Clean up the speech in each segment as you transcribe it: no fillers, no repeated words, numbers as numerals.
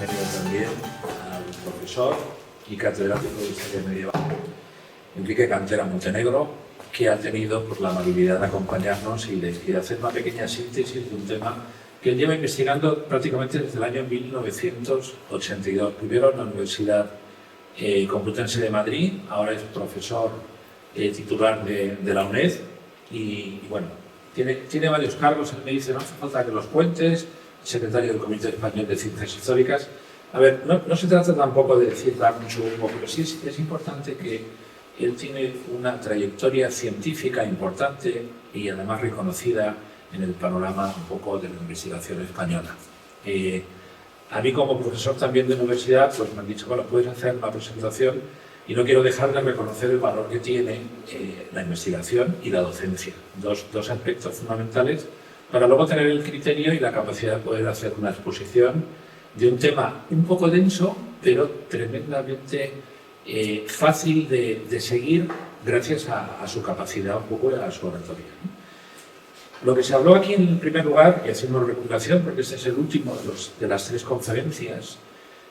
bienvenido también al profesor y catedrático de Historia Medieval, Enrique Cantera Montenegro, que ha tenido la amabilidad de acompañarnos y de hacer una pequeña síntesis de un tema que él lleva investigando prácticamente desde el año 1982. Primero en la Universidad Complutense de Madrid, ahora es profesor titular de la UNED y bueno, tiene varios cargos. Él me dice, no hace falta que los cuentes, secretario del Comité Español de Ciencias Históricas. A ver, no se trata tampoco de decir dar mucho humo, pero sí es importante que él tiene una trayectoria científica importante y además reconocida en el panorama un poco de la investigación española. A mí como profesor también de universidad, pues me han dicho, bueno, puedes hacer una presentación y no quiero dejar de reconocer el valor que tiene la investigación y la docencia. Dos aspectos fundamentales para luego tener el criterio y la capacidad de poder hacer una exposición de un tema un poco denso, pero tremendamente fácil de seguir gracias a su capacidad un poco y a su oratoria. Lo que se habló aquí en primer lugar, y hacemos recuperación porque este es el último de las tres conferencias,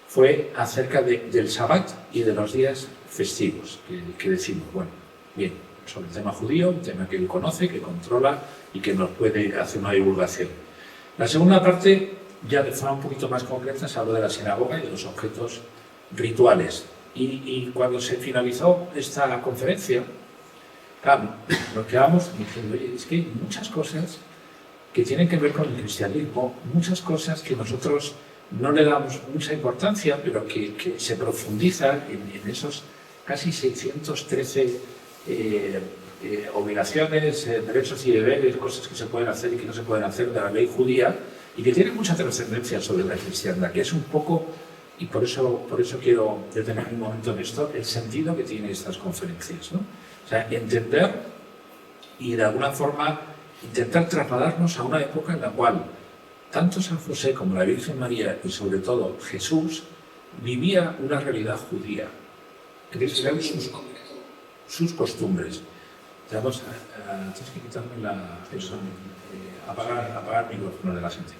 fue acerca del Sabbat y de los días festivos, que decimos, bueno, bien, sobre el tema judío, un tema que él conoce, que controla y que nos puede hacer una divulgación. La segunda parte, ya de forma un poquito más concreta, se habló de la sinagoga y de los objetos rituales. Y cuando se finalizó esta conferencia, claro, nos quedamos diciendo, oye, es que hay muchas cosas que tienen que ver con el cristianismo, muchas cosas que nosotros no le damos mucha importancia, pero que se profundizan en esos casi 613 obligaciones, derechos y deberes, cosas que se pueden hacer y que no se pueden hacer de la ley judía, y que tienen mucha trascendencia sobre la cristiandad, que es un poco, y por eso quiero detener un momento en esto, el sentido que tienen estas conferencias, ¿no? O sea, entender y de alguna forma intentar trasladarnos a una época en la cual tanto San José como la Virgen María y sobre todo Jesús vivía una realidad judía, que eran sus costumbres. Tienes que quitarme apagar el micrófono de la gente.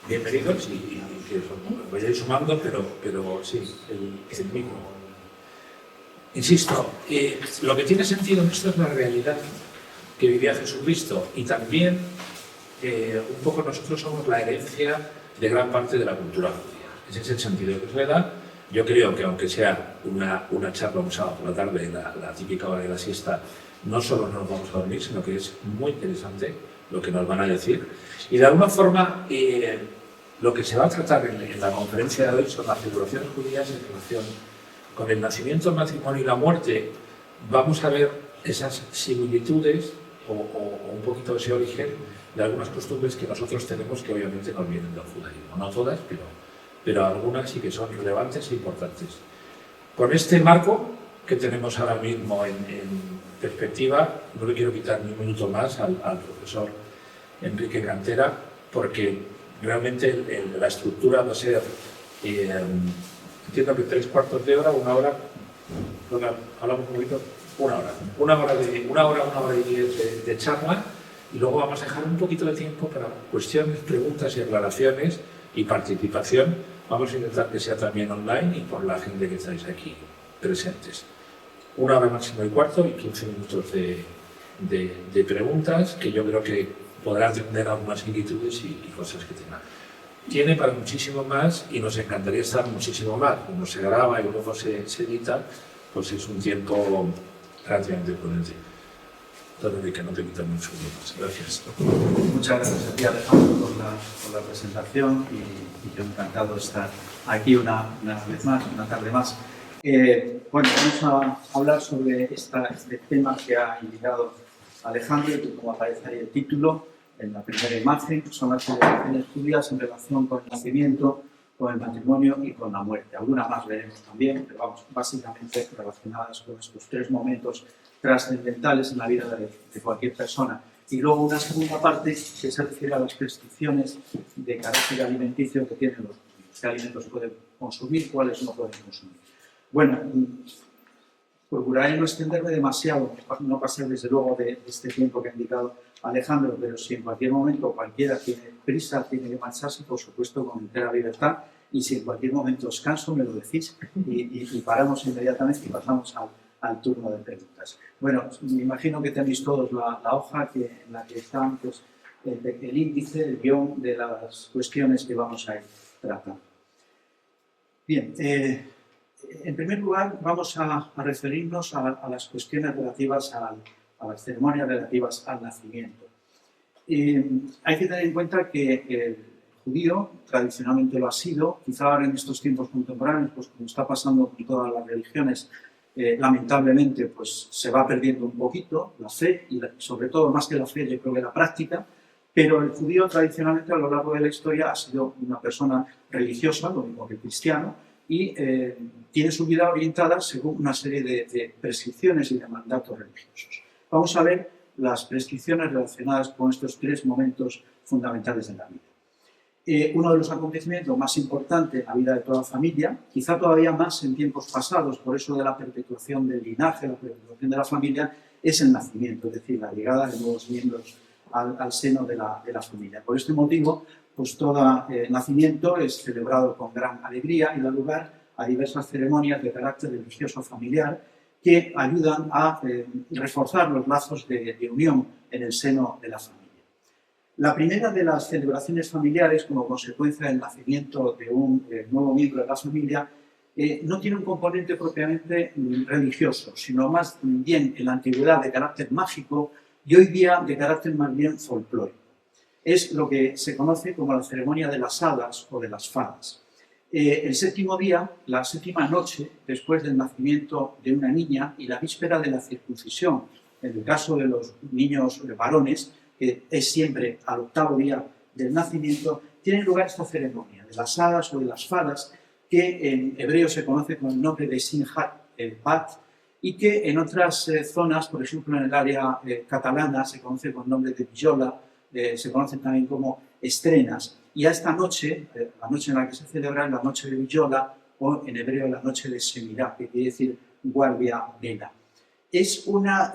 Bienvenidos y que vayáis sumando, pero sí, el micro. Insisto, lo que tiene sentido en esto es la realidad que vivía Jesucristo y también un poco nosotros somos la herencia de gran parte de la cultura judía. Ese es el sentido que se le da. Yo creo que aunque sea una charla un sábado por la tarde, la típica hora de la siesta, no solo nos vamos a dormir, sino que es muy interesante lo que nos van a decir. Y de alguna forma, lo que se va a tratar en la conferencia de hoy son las celebraciones judías en relación con el nacimiento, el matrimonio y la muerte. Vamos a ver esas similitudes o un poquito de ese origen de algunas costumbres que nosotros tenemos que obviamente nos vienen del judaísmo. No todas, pero algunas sí que son relevantes e importantes. Con este marco que tenemos ahora mismo en perspectiva, no le quiero quitar ni un minuto más al profesor Enrique Cantera, porque realmente la estructura va a ser, entiendo que 3/4 de hora, 1 hora, hablamos un poquito, 1 hora, 1 hora y 10 de charla, y luego vamos a dejar un poquito de tiempo para cuestiones, preguntas y aclaraciones y participación. Vamos a intentar que sea también online y por la gente que estáis aquí presentes. 1 hora máximo y cuarto y 15 minutos de preguntas, que yo creo que podrá atender algunas inquietudes y cosas que tenga. Tiene para muchísimo más y nos encantaría estar muchísimo más. Como se graba y luego se edita, pues es un tiempo relativamente prudente. Entonces, que no te quita mucho más. Gracias. Muchas gracias a ti, Alejandro, por la presentación y yo encantado de estar aquí una vez más, una tarde más. Bueno, vamos a hablar sobre este tema que ha indicado Alejandro, y como aparece ahí el título, en la primera imagen, que son las celebraciones judías en relación con el nacimiento, con el matrimonio y con la muerte. Algunas más veremos también, pero vamos, básicamente relacionadas con estos 3 momentos trascendentales en la vida de cualquier persona. Y luego una segunda parte que se refiere a las restricciones de carácter alimenticio que tienen los judíos. ¿Qué alimentos pueden consumir? ¿Cuáles no pueden consumir? Bueno, procuraré no extenderme demasiado, no pasar desde luego de este tiempo que ha indicado Alejandro, pero si en cualquier momento cualquiera tiene prisa, tiene que marcharse, por supuesto, con entera libertad, y si en cualquier momento os canso, me lo decís y paramos inmediatamente y pasamos al turno de preguntas. Bueno, me imagino que tenéis todos la hoja en la que están pues, el índice, el guión de las cuestiones que vamos a ir tratando. Bien, en primer lugar vamos a referirnos a las cuestiones relativas a las ceremonias relativas al nacimiento. Hay que tener en cuenta que el judío tradicionalmente lo ha sido, quizá ahora en estos tiempos contemporáneos, pues como está pasando con todas las religiones, lamentablemente pues se va perdiendo un poquito la fe y sobre todo más que la fe yo creo que la práctica, pero el judío tradicionalmente a lo largo de la historia ha sido una persona religiosa, lo mismo que el cristiano, y tiene su vida orientada según una serie de prescripciones y de mandatos religiosos. Vamos a ver las prescripciones relacionadas con estos tres momentos fundamentales de la vida. Uno de los acontecimientos más importantes en la vida de toda familia, quizá todavía más en tiempos pasados, por eso de la perpetuación del linaje, la perpetuación de la familia, es el nacimiento, es decir, la llegada de nuevos miembros al seno de la familia. Por este motivo, pues todo nacimiento es celebrado con gran alegría y da lugar a diversas ceremonias de carácter religioso familiar que ayudan a reforzar los lazos de unión en el seno de la familia. La primera de las celebraciones familiares, como consecuencia del nacimiento de un nuevo miembro de la familia, no tiene un componente propiamente religioso, sino más bien en la antigüedad de carácter mágico y hoy día de carácter más bien folclórico. Es lo que se conoce como la ceremonia de las hadas o de las fadas. El séptimo día, la séptima noche, después del nacimiento de una niña y la víspera de la circuncisión, en el caso de los niños varones, que es siempre al octavo día del nacimiento, tiene lugar esta ceremonia de las hadas o de las fadas, que en hebreo se conoce con el nombre de Simhat Bat, y que en otras zonas, por ejemplo en el área catalana, se conoce con el nombre de Villola, se conocen también como estrenas. Y a esta noche, la noche en la que se celebra, es la noche de Villola, o en hebreo la noche de Semirá, que quiere decir guardia vela. Es una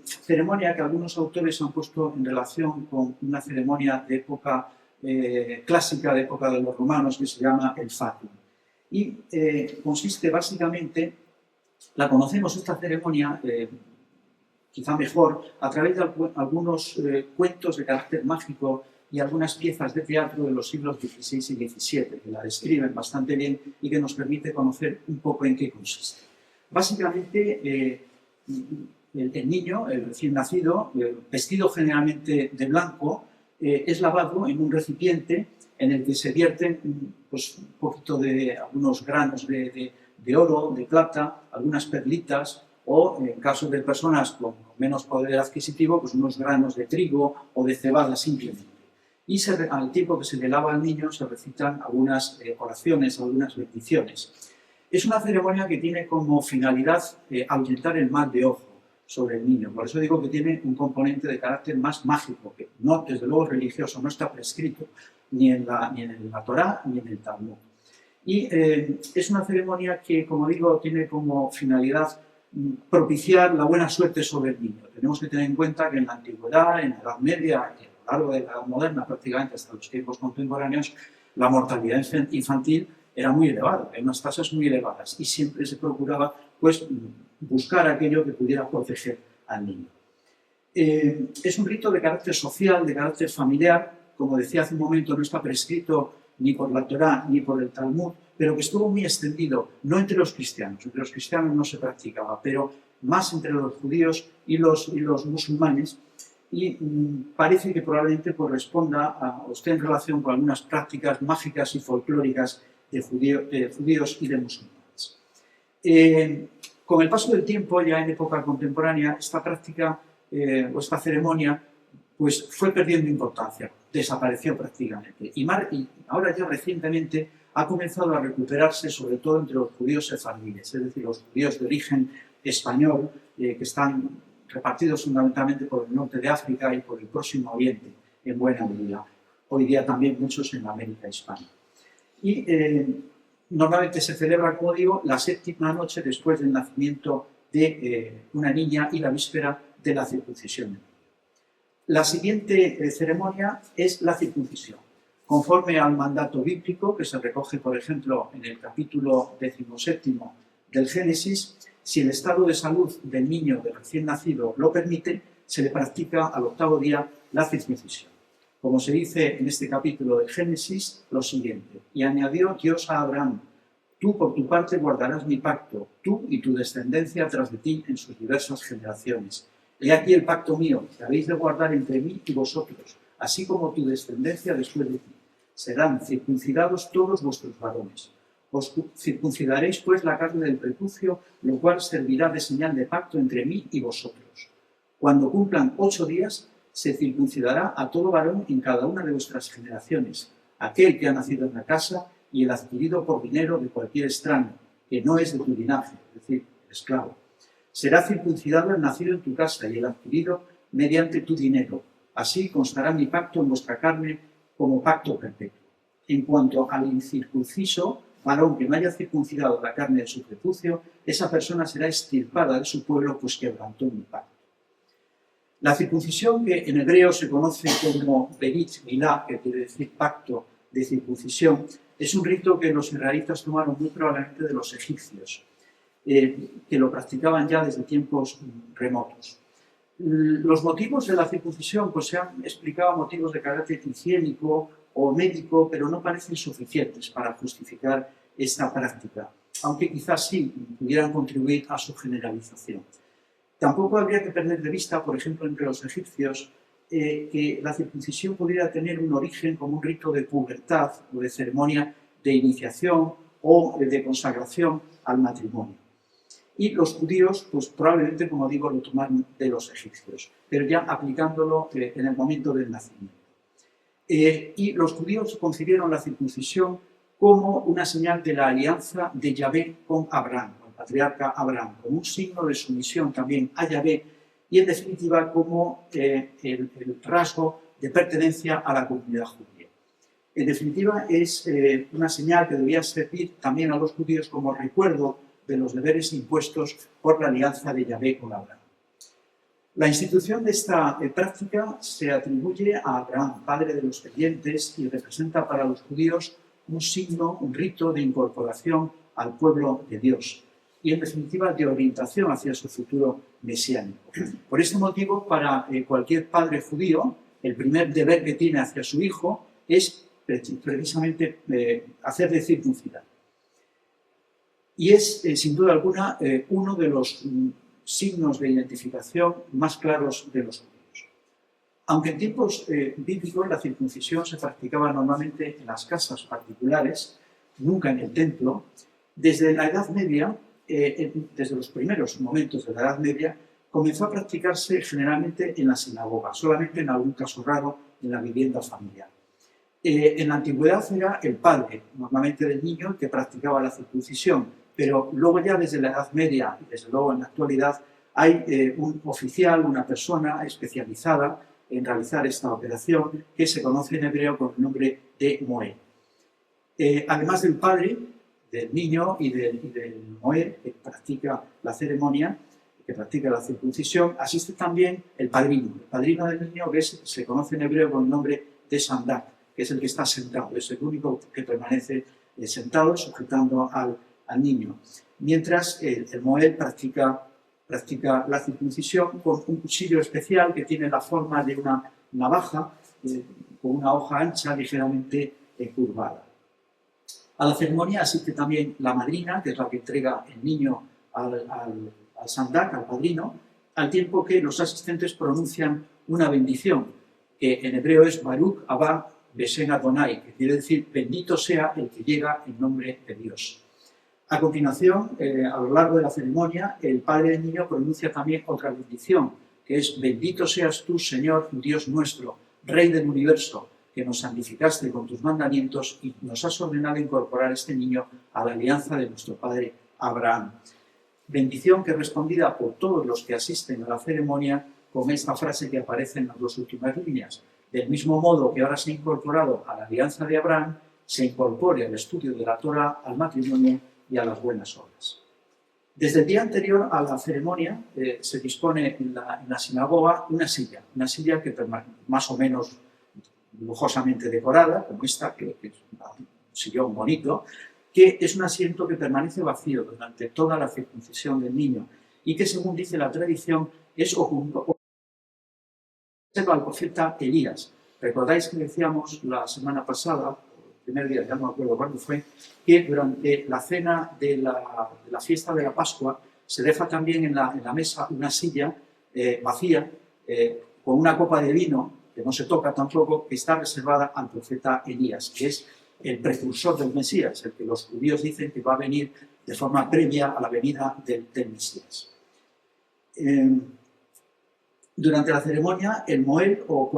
ceremonia que algunos autores han puesto en relación con una ceremonia de época clásica, de época de los romanos, que se llama el Fatum. Y consiste básicamente, la conocemos esta ceremonia, quizá mejor, a través de algunos cuentos de carácter mágico y algunas piezas de teatro de los siglos XVI y XVII, que la describen bastante bien y que nos permite conocer un poco en qué consiste. Básicamente, el niño, el recién nacido, vestido generalmente de blanco, es lavado en un recipiente en el que se vierten pues, un poquito de algunos granos de oro, de plata, algunas perlitas, o en caso de personas con menos poder adquisitivo, pues unos granos de trigo o de cebada simplemente. Y al tiempo que se le lava al niño se recitan algunas oraciones, algunas bendiciones. Es una ceremonia que tiene como finalidad ahuyentar el mal de ojo sobre el niño. Por eso digo que tiene un componente de carácter más mágico, que no, desde luego religioso, no está prescrito ni en la Torá ni en el Talmud. Y es una ceremonia que, como digo, tiene como finalidad propiciar la buena suerte sobre el niño. Tenemos que tener en cuenta que en la antigüedad, en la Edad Media y a lo largo de la Edad Moderna, prácticamente hasta los tiempos contemporáneos, la mortalidad infantil era muy elevada, hay unas tasas muy elevadas y siempre se procuraba pues, buscar aquello que pudiera proteger al niño. Es un rito de carácter social, de carácter familiar, como decía hace un momento, no está prescrito ni por la Torá ni por el Talmud, pero que estuvo muy extendido, no entre los cristianos no se practicaba, pero más entre los judíos y los musulmanes, y parece que probablemente corresponda o esté en relación con algunas prácticas mágicas y folclóricas de judíos y de musulmanes. Con el paso del tiempo, ya en época contemporánea, esta práctica o esta ceremonia pues, fue perdiendo importancia, desapareció prácticamente. Y ahora ya recientemente ha comenzado a recuperarse, sobre todo entre los judíos sefardíes, es decir, los judíos de origen español, que están repartidos fundamentalmente por el norte de África y por el Próximo Oriente, en buena medida. Hoy día también muchos en América Hispana. Y normalmente se celebra, como digo, la séptima noche después del nacimiento de una niña y la víspera de la circuncisión. La siguiente ceremonia es la circuncisión. Conforme al mandato bíblico, que se recoge, por ejemplo, en el capítulo 17 del Génesis, si el estado de salud del niño de recién nacido lo permite, se le practica al 8º día la circuncisión. Como se dice en este capítulo del Génesis, lo siguiente: y añadió Dios a Abraham: tú por tu parte guardarás mi pacto, tú y tu descendencia tras de ti en sus diversas generaciones. He aquí el pacto mío, que habéis de guardar entre mí y vosotros, así como tu descendencia después de ti. Serán circuncidados todos vuestros varones. Os circuncidaréis pues la carne del prepucio, lo cual servirá de señal de pacto entre mí y vosotros. Cuando cumplan 8 días, se circuncidará a todo varón en cada una de vuestras generaciones, aquel que ha nacido en la casa y el adquirido por dinero de cualquier extraño, que no es de tu linaje, es decir, el esclavo. Será circuncidado el nacido en tu casa y el adquirido mediante tu dinero. Así constará mi pacto en vuestra carne como pacto perpetuo. En cuanto al incircunciso, varón que no haya circuncidado la carne de su prepucio, esa persona será extirpada de su pueblo, pues quebrantó mi pacto. La circuncisión, que en hebreo se conoce como Berit Milá, que quiere decir pacto de circuncisión, es un rito que los israelitas tomaron muy probablemente de los egipcios, que lo practicaban ya desde tiempos remotos. Los motivos de la circuncisión pues se han explicado motivos de carácter higiénico o médico, pero no parecen suficientes para justificar esta práctica, aunque quizás sí pudieran contribuir a su generalización. Tampoco habría que perder de vista, por ejemplo, entre los egipcios, que la circuncisión pudiera tener un origen como un rito de pubertad o de ceremonia de iniciación o de consagración al matrimonio. Y los judíos, pues probablemente, como digo, lo tomaron de los egipcios, pero ya aplicándolo en el momento del nacimiento. Y los judíos concibieron la circuncisión como una señal de la alianza de Yahvé con Abraham, el patriarca Abraham, como un signo de sumisión también a Yahvé y, en definitiva, como el rasgo de pertenencia a la comunidad judía. En definitiva, es una señal que debía servir también a los judíos como recuerdo de los deberes impuestos por la alianza de Yahvé con Abraham. La institución de esta práctica se atribuye a Abraham, padre de los creyentes, y representa para los judíos un signo, un rito de incorporación al pueblo de Dios y, en definitiva, de orientación hacia su futuro mesiánico. Por este motivo, para cualquier padre judío, el primer deber que tiene hacia su hijo es precisamente hacerle circuncidar. Y es, sin duda alguna, uno de los signos de identificación más claros de los judíos. Aunque en tiempos bíblicos la circuncisión se practicaba normalmente en las casas particulares, nunca en el templo, desde la Edad Media, desde los primeros momentos de la Edad Media, comenzó a practicarse generalmente en la sinagoga, solamente en algún caso raro en la vivienda familiar. En la antigüedad era el padre, normalmente del niño, el que practicaba la circuncisión, pero luego ya desde la Edad Media y desde luego en la actualidad hay un oficial, una persona especializada en realizar esta operación que se conoce en hebreo con el nombre de Moé. Además del padre, del niño y del Moé, que practica la ceremonia, que practica la circuncisión, asiste también el padrino del niño, que se conoce en hebreo con el nombre de Sandak, que es el que está sentado, es el único que permanece sentado sujetando al niño, mientras el Moed practica la circuncisión con un cuchillo especial que tiene la forma de una navaja con una hoja ancha ligeramente curvada. A la ceremonia asiste también la madrina, que es la que entrega el niño al sandak, al padrino, al tiempo que los asistentes pronuncian una bendición, que en hebreo es Baruch Abba Besen Adonai, que quiere decir bendito sea el que llega en nombre de Dios. A continuación, a lo largo de la ceremonia, el padre del niño pronuncia también otra bendición, que es bendito seas tú, Señor, Dios nuestro, Rey del universo, que nos santificaste con tus mandamientos y nos has ordenado incorporar este niño a la alianza de nuestro padre Abraham. Bendición que es respondida por todos los que asisten a la ceremonia con esta frase que aparece en las dos últimas líneas. Del mismo modo que ahora se ha incorporado a la alianza de Abraham, se incorpore al estudio de la Torá, al matrimonio y a las buenas obras. Desde el día anterior a la ceremonia se dispone en la sinagoga una silla que más o menos lujosamente decorada, como esta, que es un sillón bonito, que es un asiento que permanece vacío durante toda la circuncisión del niño y que, según dice la tradición, es oculto al profeta Elías. Recordáis que decíamos la semana pasada, el primer día, ya no me acuerdo cuándo fue, que durante la cena de la fiesta de la Pascua se deja también en la mesa una silla vacía con una copa de vino, que no se toca tampoco, que está reservada al profeta Elías, que es el precursor del Mesías, el que los judíos dicen que va a venir de forma previa a la venida del Mesías. Durante la ceremonia, el Moel o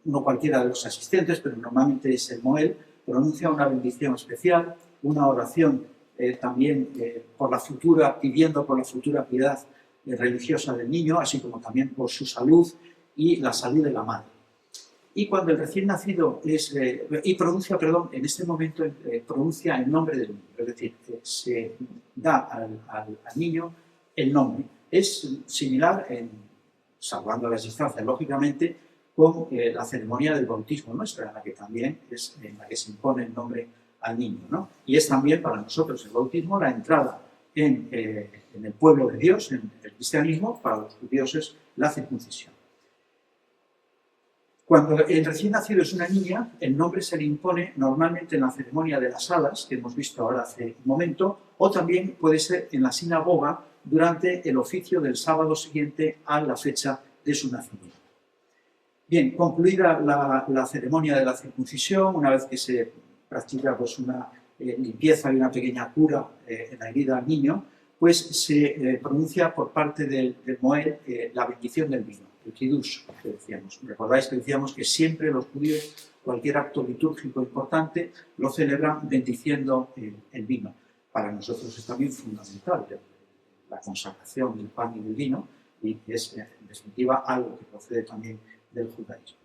no cualquiera de los asistentes, pero normalmente es el Moel, pronuncia una bendición especial, una oración también pidiendo por la futura piedad religiosa del niño, así como también por su salud y la salud de la madre. Y cuando el recién nacido en este momento pronuncia el nombre del niño, es decir, se da al niño el nombre. Es similar, salvando las distancias, lógicamente, con la ceremonia del bautismo nuestra, en la que también es en la que se impone el nombre al niño, ¿no? Y es también para nosotros el bautismo la entrada en el pueblo de Dios, en el cristianismo. Para los judíos es la circuncisión. Cuando el recién nacido es una niña, el nombre se le impone normalmente en la ceremonia de las alas, que hemos visto ahora hace un momento, o también puede ser en la sinagoga durante el oficio del sábado siguiente a la fecha de su nacimiento. Bien, concluida la ceremonia de la circuncisión, una vez que se practica pues, una limpieza y una pequeña cura en la herida al niño, pues se pronuncia por parte del Moel la bendición del vino, el kiddush, que decíamos. Recordáis que decíamos que siempre los judíos, cualquier acto litúrgico importante, lo celebran bendiciendo el vino. Para nosotros es también fundamental la consagración del pan y del vino, y es, en definitiva, algo que procede también del judaísmo.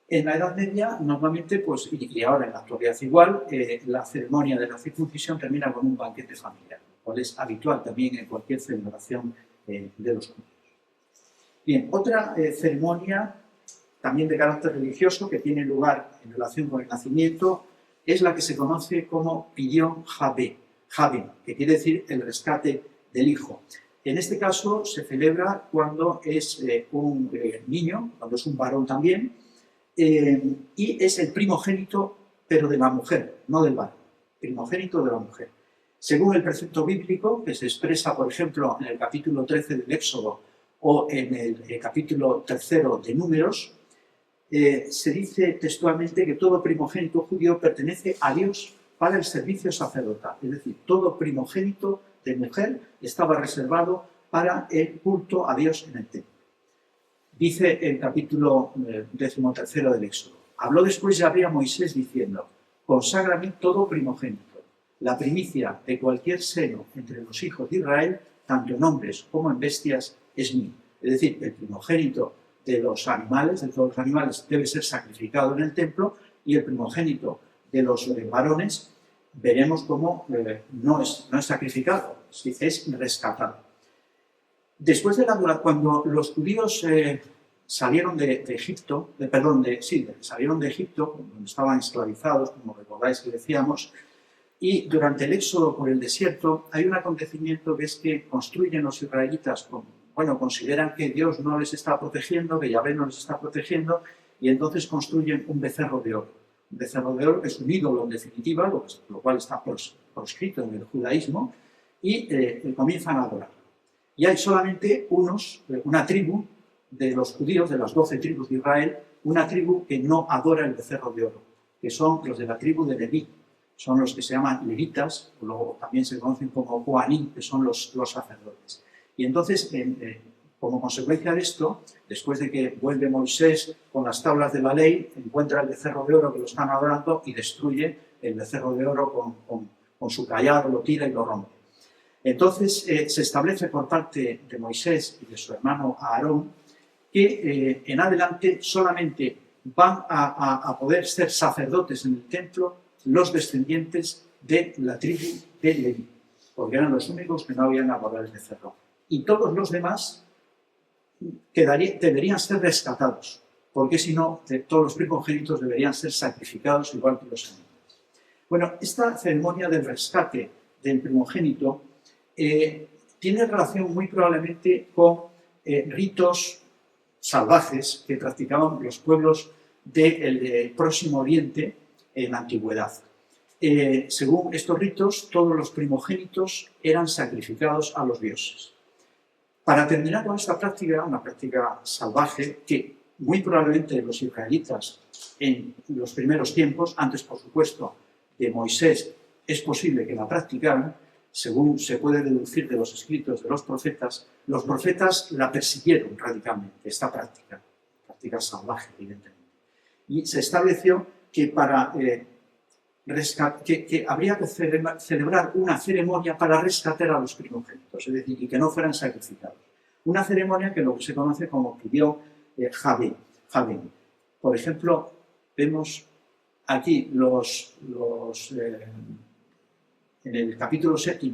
En la Edad Media, normalmente, pues, y ahora en la actualidad igual, la ceremonia de la circuncisión termina con un banquete familiar, lo cual es habitual también en cualquier celebración de los judíos. Bien, otra ceremonia, también de carácter religioso, que tiene lugar en relación con el nacimiento, es la que se conoce como Pidyon Javim, que quiere decir el rescate del hijo. En este caso se celebra cuando es un niño, cuando es un varón también, y es el primogénito, pero de la mujer, no del varón, primogénito de la mujer. Según el precepto bíblico, que se expresa, por ejemplo, en el capítulo 13 del Éxodo o en el capítulo 3 de Números, se dice textualmente que todo primogénito judío pertenece a Dios para el servicio sacerdotal. Es decir, todo primogénito de mujer estaba reservado para el culto a Dios en el templo. Dice el capítulo 13 del Éxodo: habló después Yahvé a Moisés diciendo: conságrame todo primogénito, la primicia de cualquier seno entre los hijos de Israel, tanto en hombres como en bestias, es mío. Es decir, el primogénito de los animales, de todos los animales, debe ser sacrificado en el templo, y el primogénito de los varones veremos cómo no es sacrificado, es rescatado. Después de cuando los judíos salieron de Egipto, salieron de Egipto, donde estaban esclavizados, como recordáis que decíamos, y durante el éxodo por el desierto hay un acontecimiento que es que construyen los israelitas, consideran que Dios no les está protegiendo, que Yahvé no les está protegiendo, y entonces construyen un becerro de oro. Un becerro de oro que es un ídolo en definitiva, lo cual está proscrito en el judaísmo, y comienzan a adorar. Y hay solamente una tribu de los judíos, de las 12 tribus de Israel, una tribu que no adora el becerro de oro, que son los de la tribu de Leví. Son los que se llaman levitas, o luego también se conocen como Kohanim, que son los sacerdotes. Y entonces, como consecuencia de esto, después de que vuelve Moisés con las tablas de la ley, encuentra el becerro de oro que lo están adorando y destruye el becerro de oro con su cayado, lo tira y lo rompe. Entonces se establece por parte de Moisés y de su hermano Aarón que en adelante solamente van a poder ser sacerdotes en el templo los descendientes de la tribu de Leví, porque eran los únicos que no habían abordado el becerro. Y todos los demás deberían ser rescatados, porque si no, todos los primogénitos deberían ser sacrificados igual que los animales. Bueno, esta ceremonia del rescate del primogénito tiene relación muy probablemente con ritos salvajes que practicaban los pueblos del Próximo Oriente en la antigüedad. Según estos ritos, todos los primogénitos eran sacrificados a los dioses. Para terminar con esta práctica, una práctica salvaje que muy probablemente los israelitas en los primeros tiempos, antes por supuesto de Moisés, es posible que la practicaran, según se puede deducir de los escritos de los profetas la persiguieron radicalmente, esta práctica salvaje, evidentemente. Y se estableció que que habría que celebrar una ceremonia para rescatar a los primogénitos, es decir, y que no fueran sacrificados. Una ceremonia que lo que se conoce como pidió Javé. Por ejemplo, vemos aquí en el capítulo 7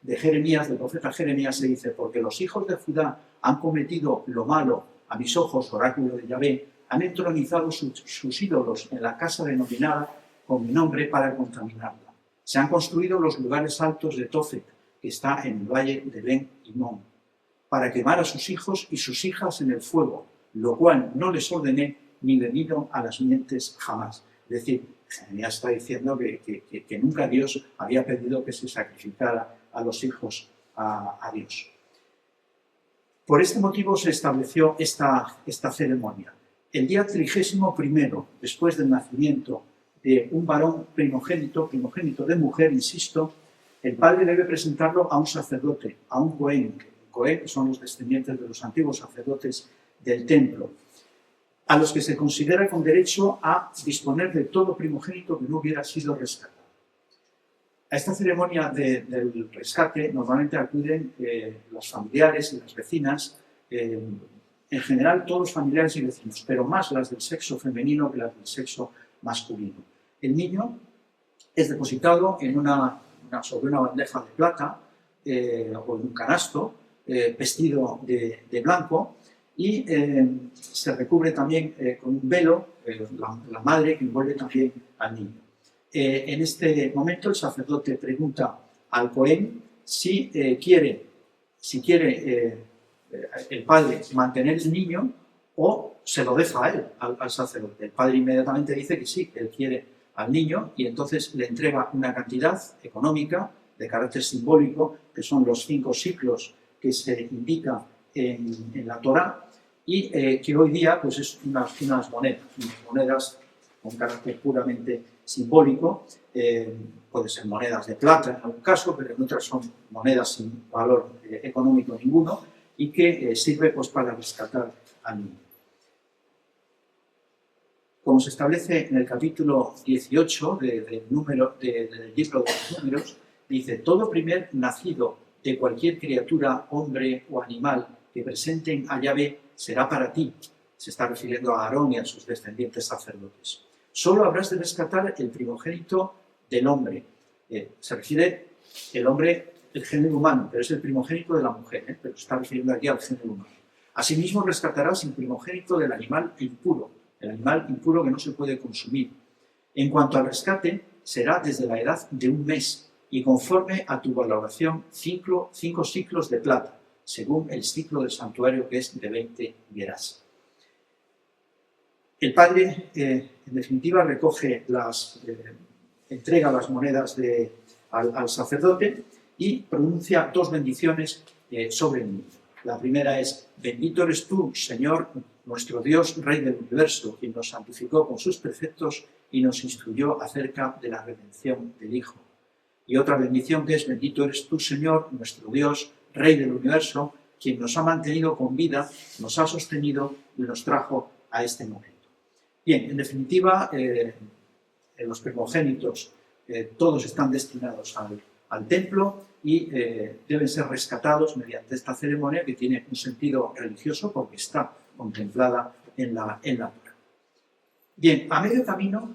de Jeremías, del profeta Jeremías, se dice: porque los hijos de Judá han cometido lo malo a mis ojos, oráculo de Yahvé, han entronizado sus ídolos en la casa denominada con mi nombre para contaminarla. Se han construido los lugares altos de Tofet, que está en el valle de Ben Himón, para quemar a sus hijos y sus hijas en el fuego, lo cual no les ordené ni le vino a las mientes jamás. Es decir, Jeremías está diciendo que nunca Dios había pedido que se sacrificara a los hijos a Dios. Por este motivo se estableció esta ceremonia. El día 31º, después del nacimiento de un varón primogénito de mujer, insisto, el padre debe presentarlo a un sacerdote, a un Cohen. Cohen son los descendientes de los antiguos sacerdotes del templo, a los que se considera con derecho a disponer de todo primogénito que no hubiera sido rescatado. A esta ceremonia del rescate normalmente acuden los familiares y las vecinas, en general todos los familiares y vecinos, pero más las del sexo femenino que las del sexo masculino. El niño es depositado sobre una bandeja de plata o en un canasto, vestido de blanco, y se recubre también con un velo, la madre que envuelve también al niño. En este momento el sacerdote pregunta al Cohen si quiere el padre mantener el niño o se lo deja a él, al sacerdote. El padre inmediatamente dice que sí, que él quiere al niño, y entonces le entrega una cantidad económica de carácter simbólico, que son los 5 siclos que se indica en la Torá, y que hoy día pues, es unas monedas con carácter puramente simbólico. Puede ser monedas de plata en algún caso, pero en otras son monedas sin valor económico ninguno, y que sirve pues, para rescatar al niño. Como se establece en el capítulo 18 del libro de los Números, dice: todo primer nacido de cualquier criatura, hombre o animal, que presenten a Yahvé será para ti. Se está refiriendo a Aarón y a sus descendientes sacerdotes. Solo habrás de rescatar el primogénito del hombre. Se refiere el hombre, el género humano, pero es el primogénito de la mujer, pero se está refiriendo aquí al género humano. Asimismo rescatarás el primogénito del animal impuro, el animal impuro que no se puede consumir. En cuanto al rescate, será desde la edad de 1 mes y conforme a tu valoración 5 siclos de plata, según el ciclo del santuario, que es de 20 gerás. El padre, en definitiva, entrega las monedas al sacerdote y pronuncia 2 bendiciones sobre el niño. La primera es: bendito eres tú, Señor, nuestro Dios, Rey del universo, quien nos santificó con sus preceptos y nos instruyó acerca de la redención del Hijo. Y otra bendición que es: bendito eres tú, Señor, nuestro Dios, Rey del universo, quien nos ha mantenido con vida, nos ha sostenido y nos trajo a este momento. Bien, en definitiva, en los primogénitos todos están destinados al templo y deben ser rescatados mediante esta ceremonia, que tiene un sentido religioso porque está contemplada en la Torá. Bien, a medio camino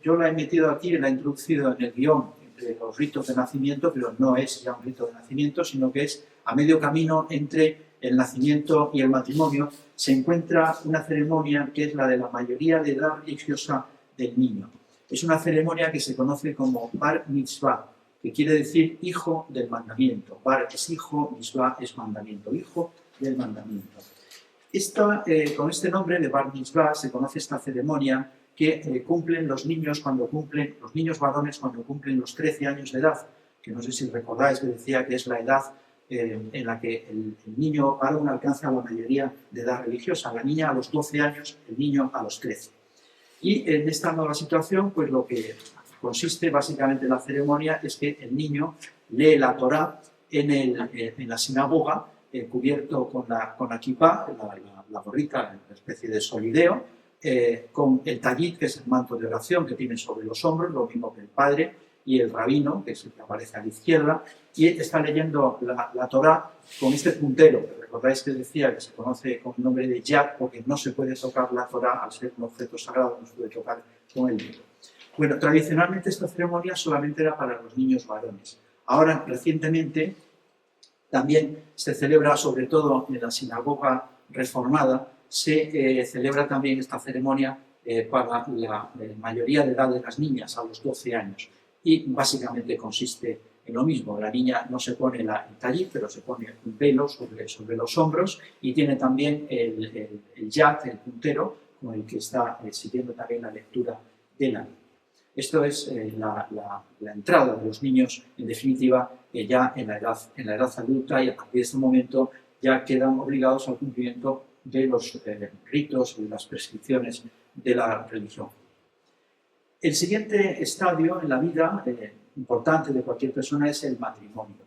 yo la he metido aquí, la he introducido en el guión entre los ritos de nacimiento, pero no es ya un rito de nacimiento, sino que es a medio camino entre el nacimiento y el matrimonio, se encuentra una ceremonia que es la de la mayoría de edad religiosa del niño. Es una ceremonia que se conoce como Bar Mitzvah, que quiere decir hijo del mandamiento. Bar es hijo, Mitzvah es mandamiento, hijo del mandamiento. Con este nombre de Bar Mitzvah se conoce esta ceremonia que cumplen los niños varones cuando cumplen los 13 años de edad, que no sé si recordáis que decía que es la edad en la que el niño varón alcanza la mayoría de edad religiosa, la niña a los 12 años, el niño a los 13. Y en esta nueva situación, pues lo que consiste básicamente en la ceremonia es que el niño lee la Torá en la sinagoga, cubierto con la kipá, la gorrita, una especie de solideo, con el tallit, que es el manto de oración que tiene sobre los hombros, lo mismo que el padre, y el rabino, que es el que aparece a la izquierda, y está leyendo la Torá con este puntero, que recordáis que decía que se conoce con el nombre de Yad, porque no se puede tocar la Torá al ser un objeto sagrado, no se puede tocar con el dedo. Bueno, tradicionalmente esta ceremonia solamente era para los niños varones. Ahora, recientemente, también se celebra, sobre todo en la sinagoga reformada, se celebra también esta ceremonia para la mayoría de edad de las niñas, a los 12 años. Y básicamente consiste en lo mismo. La niña no se pone el tallit, pero se pone un velo sobre los hombros y tiene también el yad, el puntero, con el que está siguiendo también la lectura de la Biblia. Esto es la entrada de los niños, en definitiva, ya en la edad adulta, y a partir de este momento ya quedan obligados al cumplimiento de los ritos y de las prescripciones de la religión. El siguiente estadio en la vida importante de cualquier persona es el matrimonio.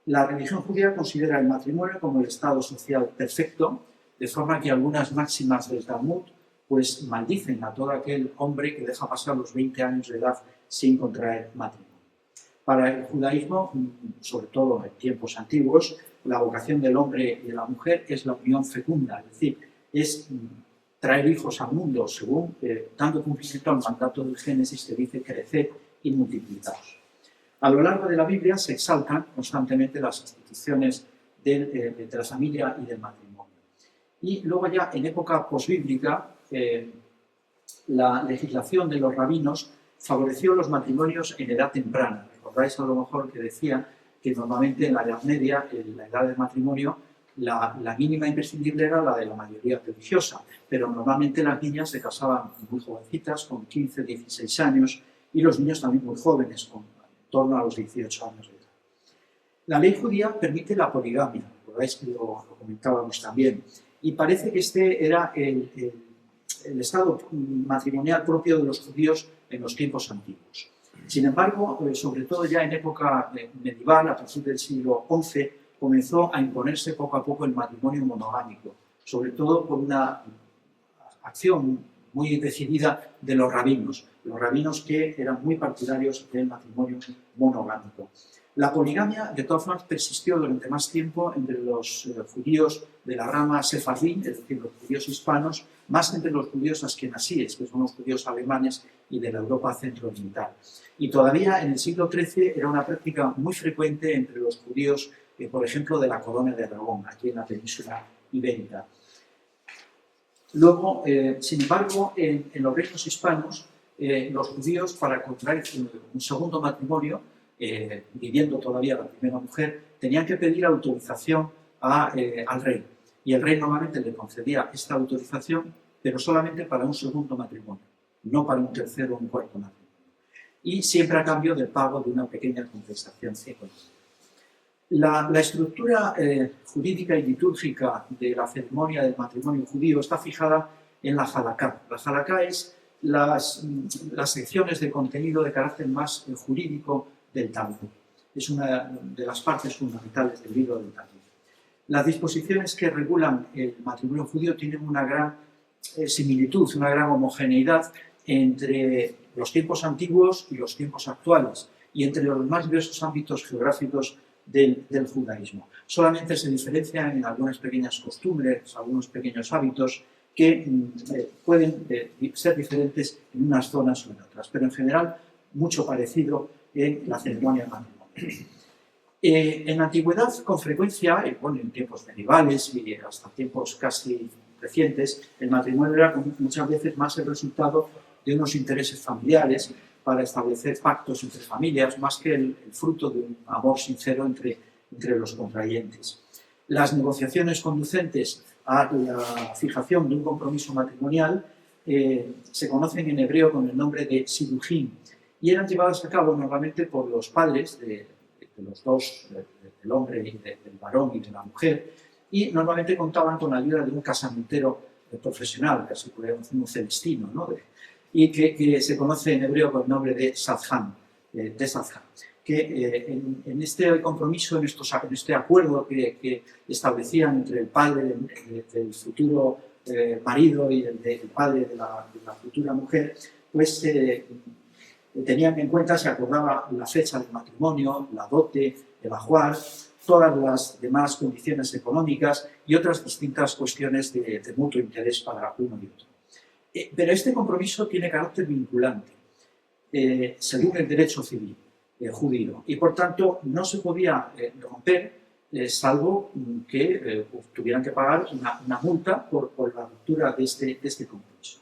La religión judía considera el matrimonio como el estado social perfecto, de forma que algunas máximas del Talmud pues maldicen a todo aquel hombre que deja pasar los 20 años de edad sin contraer matrimonio. Para el judaísmo, sobre todo en tiempos antiguos, la vocación del hombre y de la mujer es la unión fecunda, es decir, es traer hijos al mundo, según dando cumplimiento al mandato del Génesis que dice crecer y multiplicaos. A lo largo de la Biblia se exaltan constantemente las instituciones de la familia y del matrimonio. Y luego ya en época posbíblica, la legislación de los rabinos favoreció los matrimonios en edad temprana. Recordáis a lo mejor que decía que normalmente en la Edad Media, en la edad del matrimonio, la mínima imprescindible era la de la mayoría religiosa, pero normalmente las niñas se casaban muy jovencitas, con 15, 16 años, y los niños también muy jóvenes, en torno a los 18 años de edad. La ley judía permite la poligamia, recordáis que lo comentábamos también, y parece que este era el estado matrimonial propio de los judíos en los tiempos antiguos. Sin embargo, sobre todo ya en época medieval, a partir del siglo XI, comenzó a imponerse poco a poco el matrimonio monogámico, sobre todo por una acción muy decidida de los rabinos que eran muy partidarios del matrimonio monogámico. La poligamia, de todas formas, persistió durante más tiempo entre los judíos de la rama sefardí, es decir, los judíos hispanos, más entre los judíos askenasíes, que son los judíos alemanes y de la Europa centro-oriental. Y todavía en el siglo XIII era una práctica muy frecuente entre los judíos, por ejemplo, de la Corona de Aragón, aquí en la península ibérica. Luego, sin embargo, en los reinos hispanos, los judíos, para contraer un segundo matrimonio, viviendo todavía la primera mujer, tenían que pedir autorización al rey. Y el rey normalmente le concedía esta autorización, pero solamente para un segundo matrimonio, no para un tercero o un cuarto matrimonio. Y siempre a cambio del pago de una pequeña compensación económica. La estructura jurídica y litúrgica de la ceremonia del matrimonio judío está fijada en la halaká. La halaká es las secciones de contenido de carácter más jurídico del Talmud. Es una de las partes fundamentales del libro del Talmud. Las disposiciones que regulan el matrimonio judío tienen una gran similitud, una gran homogeneidad entre los tiempos antiguos y los tiempos actuales, y entre los más diversos ámbitos geográficos del judaísmo. Solamente se diferencian en algunas pequeñas costumbres, algunos pequeños hábitos que pueden ser diferentes en unas zonas o en otras, pero en general mucho parecido en la ceremonia de matrimonio. En la antigüedad, con frecuencia, bueno, en tiempos medievales y hasta tiempos casi recientes, el matrimonio era muchas veces más el resultado de unos intereses familiares para establecer pactos entre familias, más que el fruto de un amor sincero entre los contrayentes. Las negociaciones conducentes a la fijación de un compromiso matrimonial se conocen en hebreo con el nombre de sidujim y eran llevadas a cabo normalmente por los padres de los dos, del hombre y del varón y de la mujer, y normalmente contaban con la ayuda de un casamentero profesional, casi podríamos decir un celestino, ¿no? Y que se conoce en hebreo con el nombre de Sadhan, que en este compromiso, en este acuerdo que establecían entre el padre del futuro marido y el padre de la futura mujer, pues tenían en cuenta, se acordaba la fecha del matrimonio, la dote, el ajuar, todas las demás condiciones económicas y otras distintas cuestiones de mutuo interés para uno y otro. Pero este compromiso tiene carácter vinculante, según el derecho civil judío, y por tanto no se podía romper salvo que tuvieran que pagar una multa por la ruptura de este compromiso.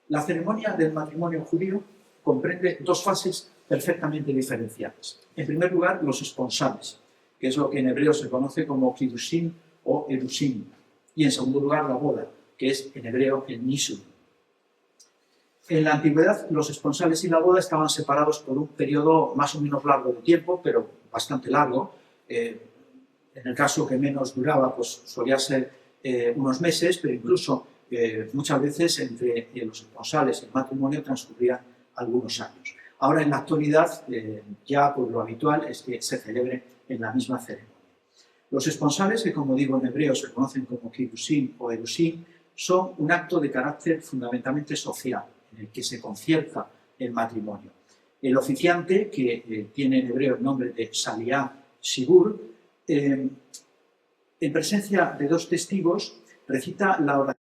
La ceremonia del matrimonio judío comprende dos fases perfectamente diferenciadas. En primer lugar, los esponsales, que es lo que en hebreo se conoce como kiddushin o erusin, y en segundo lugar la boda, que es en hebreo el nisun. En la antigüedad, los esponsales y la boda estaban separados por un periodo más o menos largo de tiempo, pero bastante largo. En el caso que menos duraba, pues solía ser unos meses, pero incluso muchas veces entre los esponsales y el matrimonio transcurrían algunos años. Ahora, en la actualidad, ya por lo habitual es que se celebre en la misma ceremonia. Los esponsales, que como digo en hebreo se conocen como kiddushin o erusin, son un acto de carácter fundamentalmente social, en el que se concierta el matrimonio. El oficiante, que tiene en hebreo el nombre de Saliá Shibur, en presencia de dos testigos, recita la oración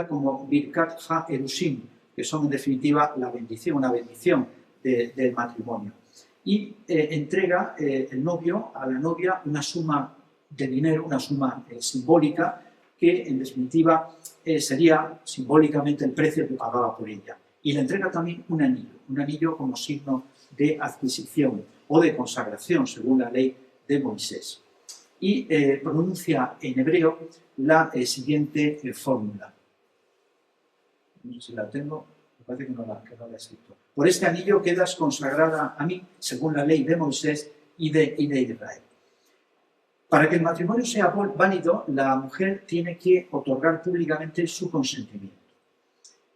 como Birkat Ha-Erusin, que son en definitiva la bendición, una bendición del matrimonio. Y entrega el novio a la novia una suma de dinero, una suma simbólica, que en definitiva sería simbólicamente el precio que pagaba por ella. Y le entrega también un anillo como signo de adquisición o de consagración, según la ley de Moisés. Y pronuncia en hebreo la siguiente fórmula. No sé si la tengo, me parece que no la he escrito. Por este anillo quedas consagrada a mí, según la ley de Moisés y de Israel. Para que el matrimonio sea válido, la mujer tiene que otorgar públicamente su consentimiento.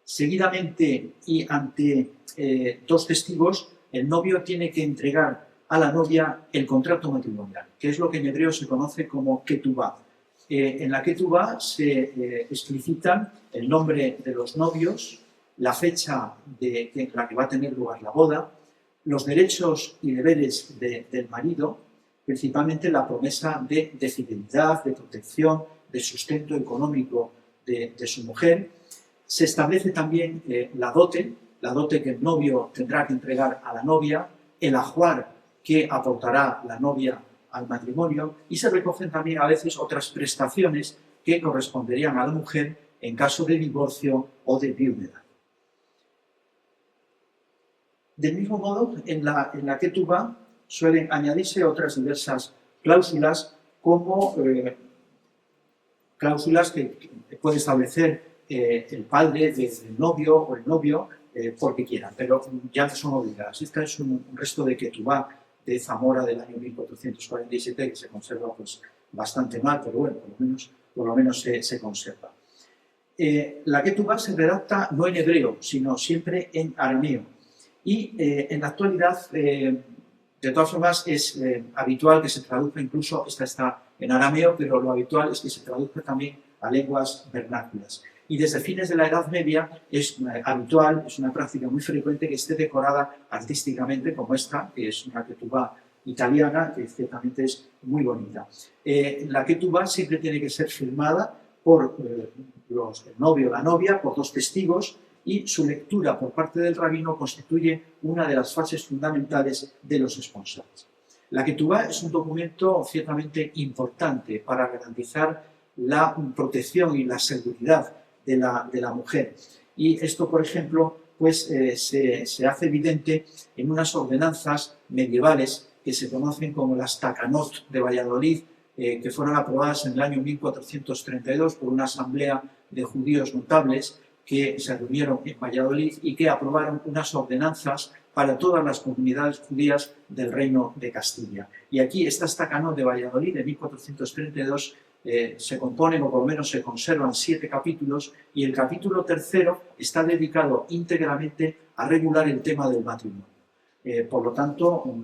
Seguidamente y ante dos testigos, el novio tiene que entregar a la novia el contrato matrimonial, que es lo que en hebreo se conoce como ketubá. En la ketubá se explicitan el nombre de los novios, la fecha en la que va a tener lugar la boda, los derechos y deberes del marido, principalmente la promesa de fidelidad, de protección, de sustento económico de su mujer. Se establece también la dote que el novio tendrá que entregar a la novia, el ajuar que aportará la novia al matrimonio, y se recogen también a veces otras prestaciones que corresponderían a la mujer en caso de divorcio o de viudedad. Del mismo modo, en la ketubá suelen añadirse otras diversas cláusulas, como cláusulas que puede establecer el padre del novio o el novio porque quieran, pero ya son obligadas. Esta es un resto de ketubá de Zamora del año 1447 que se conserva pues, bastante mal, pero bueno, por lo menos se conserva. La ketubá se redacta no en hebreo, sino siempre en arameo. Y en la actualidad, de todas formas, es habitual que se traduzca, incluso esta está en arameo, pero lo habitual es que se traduzca también a lenguas vernáculas. Y desde fines de la Edad Media es habitual, es una práctica muy frecuente que esté decorada artísticamente, como esta, que es una ketubá italiana, que ciertamente es muy bonita. La ketubá siempre tiene que ser firmada por el novio o la novia, por dos testigos, y su lectura por parte del rabino constituye una de las fases fundamentales de los esponsales. La Ketubá es un documento ciertamente importante para garantizar la protección y la seguridad de la mujer. Y esto, por ejemplo, pues, se hace evidente en unas ordenanzas medievales que se conocen como las Takanot de Valladolid, que fueron aprobadas en el año 1432 por una asamblea de judíos notables que se reunieron en Valladolid y que aprobaron unas ordenanzas para todas las comunidades judías del Reino de Castilla. Y aquí estas Takanot de Valladolid de 1432 se componen, o por lo menos se conservan 7 capítulos, y el capítulo 3 está dedicado íntegramente a regular el tema del matrimonio. Por lo tanto,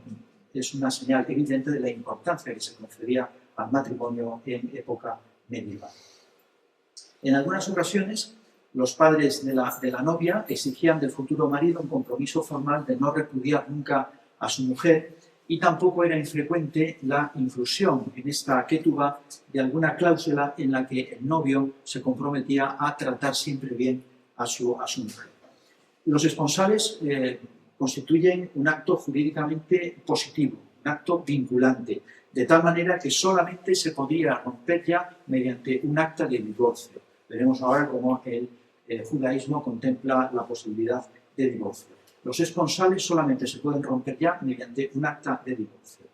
es una señal evidente de la importancia que se concedía al matrimonio en época medieval. En algunas ocasiones, los padres de la novia exigían del futuro marido un compromiso formal de no repudiar nunca a su mujer, y tampoco era infrecuente la inclusión en esta ketubá de alguna cláusula en la que el novio se comprometía a tratar siempre bien a su mujer. Los esponsales constituyen un acto jurídicamente positivo, un acto vinculante, de tal manera que solamente se podría romper ya mediante un acta de divorcio. Veremos ahora cómo el judaísmo contempla la posibilidad de divorcio. Los esponsales solamente se pueden romper ya mediante un acta de divorcio.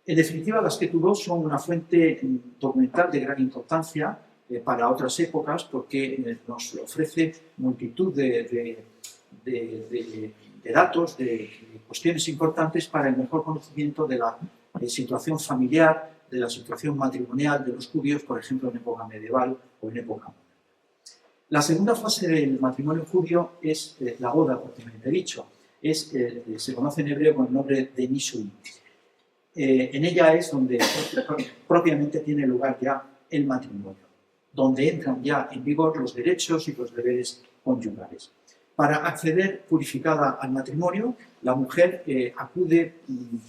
En definitiva, las ketubot son una fuente documental de gran importancia para otras épocas, porque nos ofrece multitud de datos, de cuestiones importantes para el mejor conocimiento de la situación familiar, de la situación matrimonial de los judíos, por ejemplo, en época medieval o en época moderna. La segunda fase del matrimonio judío es la boda, propiamente dicho. Se conoce en hebreo con el nombre de Nisuin. En ella es donde propiamente tiene lugar ya el matrimonio, donde entran ya en vigor los derechos y los deberes conyugales. Para acceder purificada al matrimonio, la mujer acude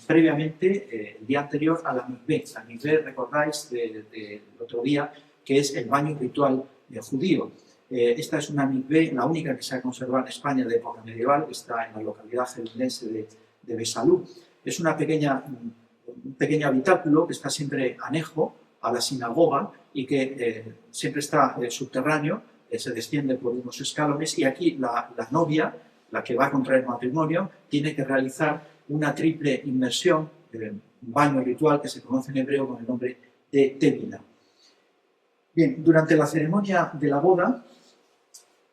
previamente, el día anterior, a la mikvé. La mikvé, recordáis del otro día, que es el baño ritual judío. Esta es una mikvé, la única que se ha conservado en España de época medieval, que está en la localidad gerundense de Besalú. Es un pequeño habitáculo que está siempre anejo a la sinagoga y que siempre está subterráneo, se desciende por unos escalones, y aquí la novia, la que va a contraer matrimonio, tiene que realizar una triple inmersión, un baño ritual que se conoce en hebreo con el nombre de tevila. Bien, durante la ceremonia de la boda,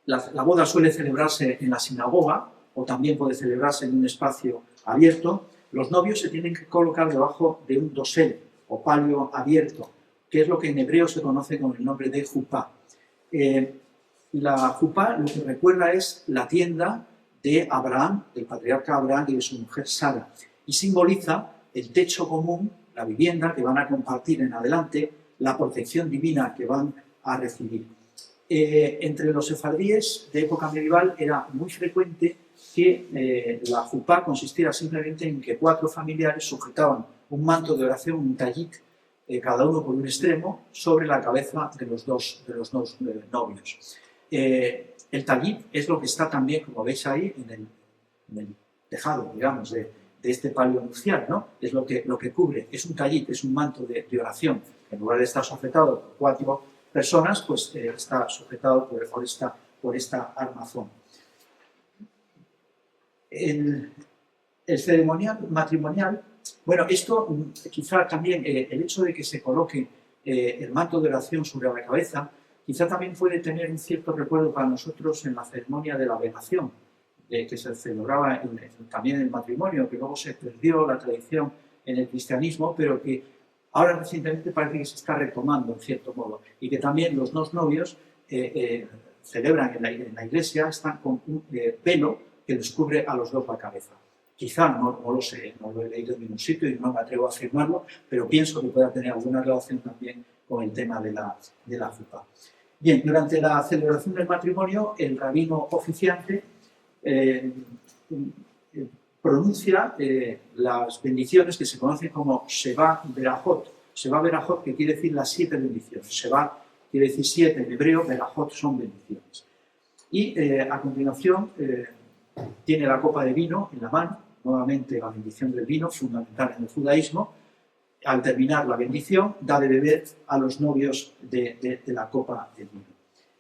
la boda suele celebrarse en la sinagoga o también puede celebrarse en un espacio abierto. Los novios se tienen que colocar debajo de un dosel o palio abierto, que es lo que en hebreo se conoce con el nombre de jupá. La jupá lo que recuerda es la tienda de Abraham, del patriarca Abraham y de su mujer Sara, y simboliza el techo común, la vivienda que van a compartir en adelante, la protección divina que van a recibir. Entre los sefardíes de época medieval era muy frecuente que la jupá consistiera simplemente en que 4 familiares sujetaban un manto de oración, un tallit, cada uno por un extremo, sobre la cabeza de los dos novios. El tallit es lo que está también, como veis ahí, en el tejado, digamos, de este palio nupcial, ¿no? Es lo que cubre, es un tallit, es un manto de oración. En lugar de estar sujetado por 4 personas, pues está sujetado por esta armazón. El ceremonial matrimonial, bueno, esto quizá también, el hecho de que se coloque el manto de oración sobre la cabeza, quizá también puede tener un cierto recuerdo para nosotros en la ceremonia de la velación, que se celebraba también en el matrimonio, que luego se perdió la tradición en el cristianismo, pero que ahora recientemente parece que se está retomando en cierto modo, y que también los dos novios celebran en la iglesia, están con un velo que les cubre a los dos la cabeza. Quizá, no lo sé, no lo he leído en ningún sitio y no me atrevo a afirmarlo, pero pienso que pueda tener alguna relación también con el tema de la jupá. Bien, durante la celebración del matrimonio, el rabino oficiante pronuncia las bendiciones que se conocen como Sheva Berajot. Sheva Berajot, que quiere decir las 7 bendiciones. Sheva quiere decir 7 en hebreo, Berajot son bendiciones. Y a continuación tiene la copa de vino en la mano, nuevamente la bendición del vino, fundamental en el judaísmo. Al terminar la bendición, da de beber a los novios de la copa del vino.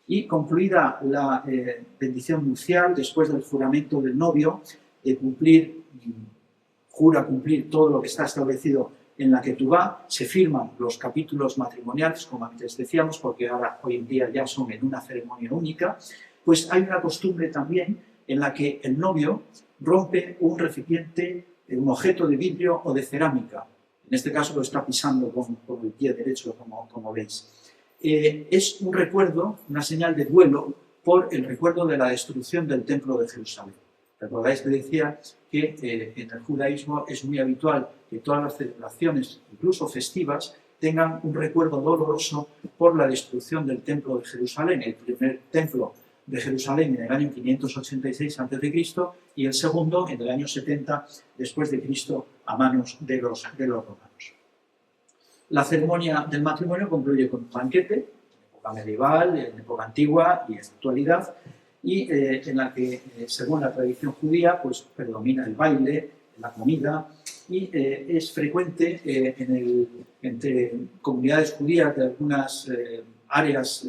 Y concluida la bendición nupcial, después del juramento del novio, jura cumplir todo lo que está establecido en la Ketubá, se firman los capítulos matrimoniales, como antes decíamos, porque ahora hoy en día ya son en una ceremonia única. Pues hay una costumbre también en la que el novio rompe un recipiente, un objeto de vidrio o de cerámica. En este caso lo está pisando con el pie derecho, como veis. Es un recuerdo, una señal de duelo por el recuerdo de la destrucción del Templo de Jerusalén. Recordáis que decía que en el judaísmo es muy habitual que todas las celebraciones, incluso festivas, tengan un recuerdo doloroso por la destrucción del Templo de Jerusalén, el primer templo de Jerusalén en el año 586 a.C. y el segundo en el año 70 después de Cristo a manos de los romanos. La ceremonia del matrimonio concluye con un banquete, en época medieval, en época antigua y en la actualidad, y en la que, según la tradición judía, pues predomina el baile, la comida, y es frecuente entre comunidades judías de algunas áreas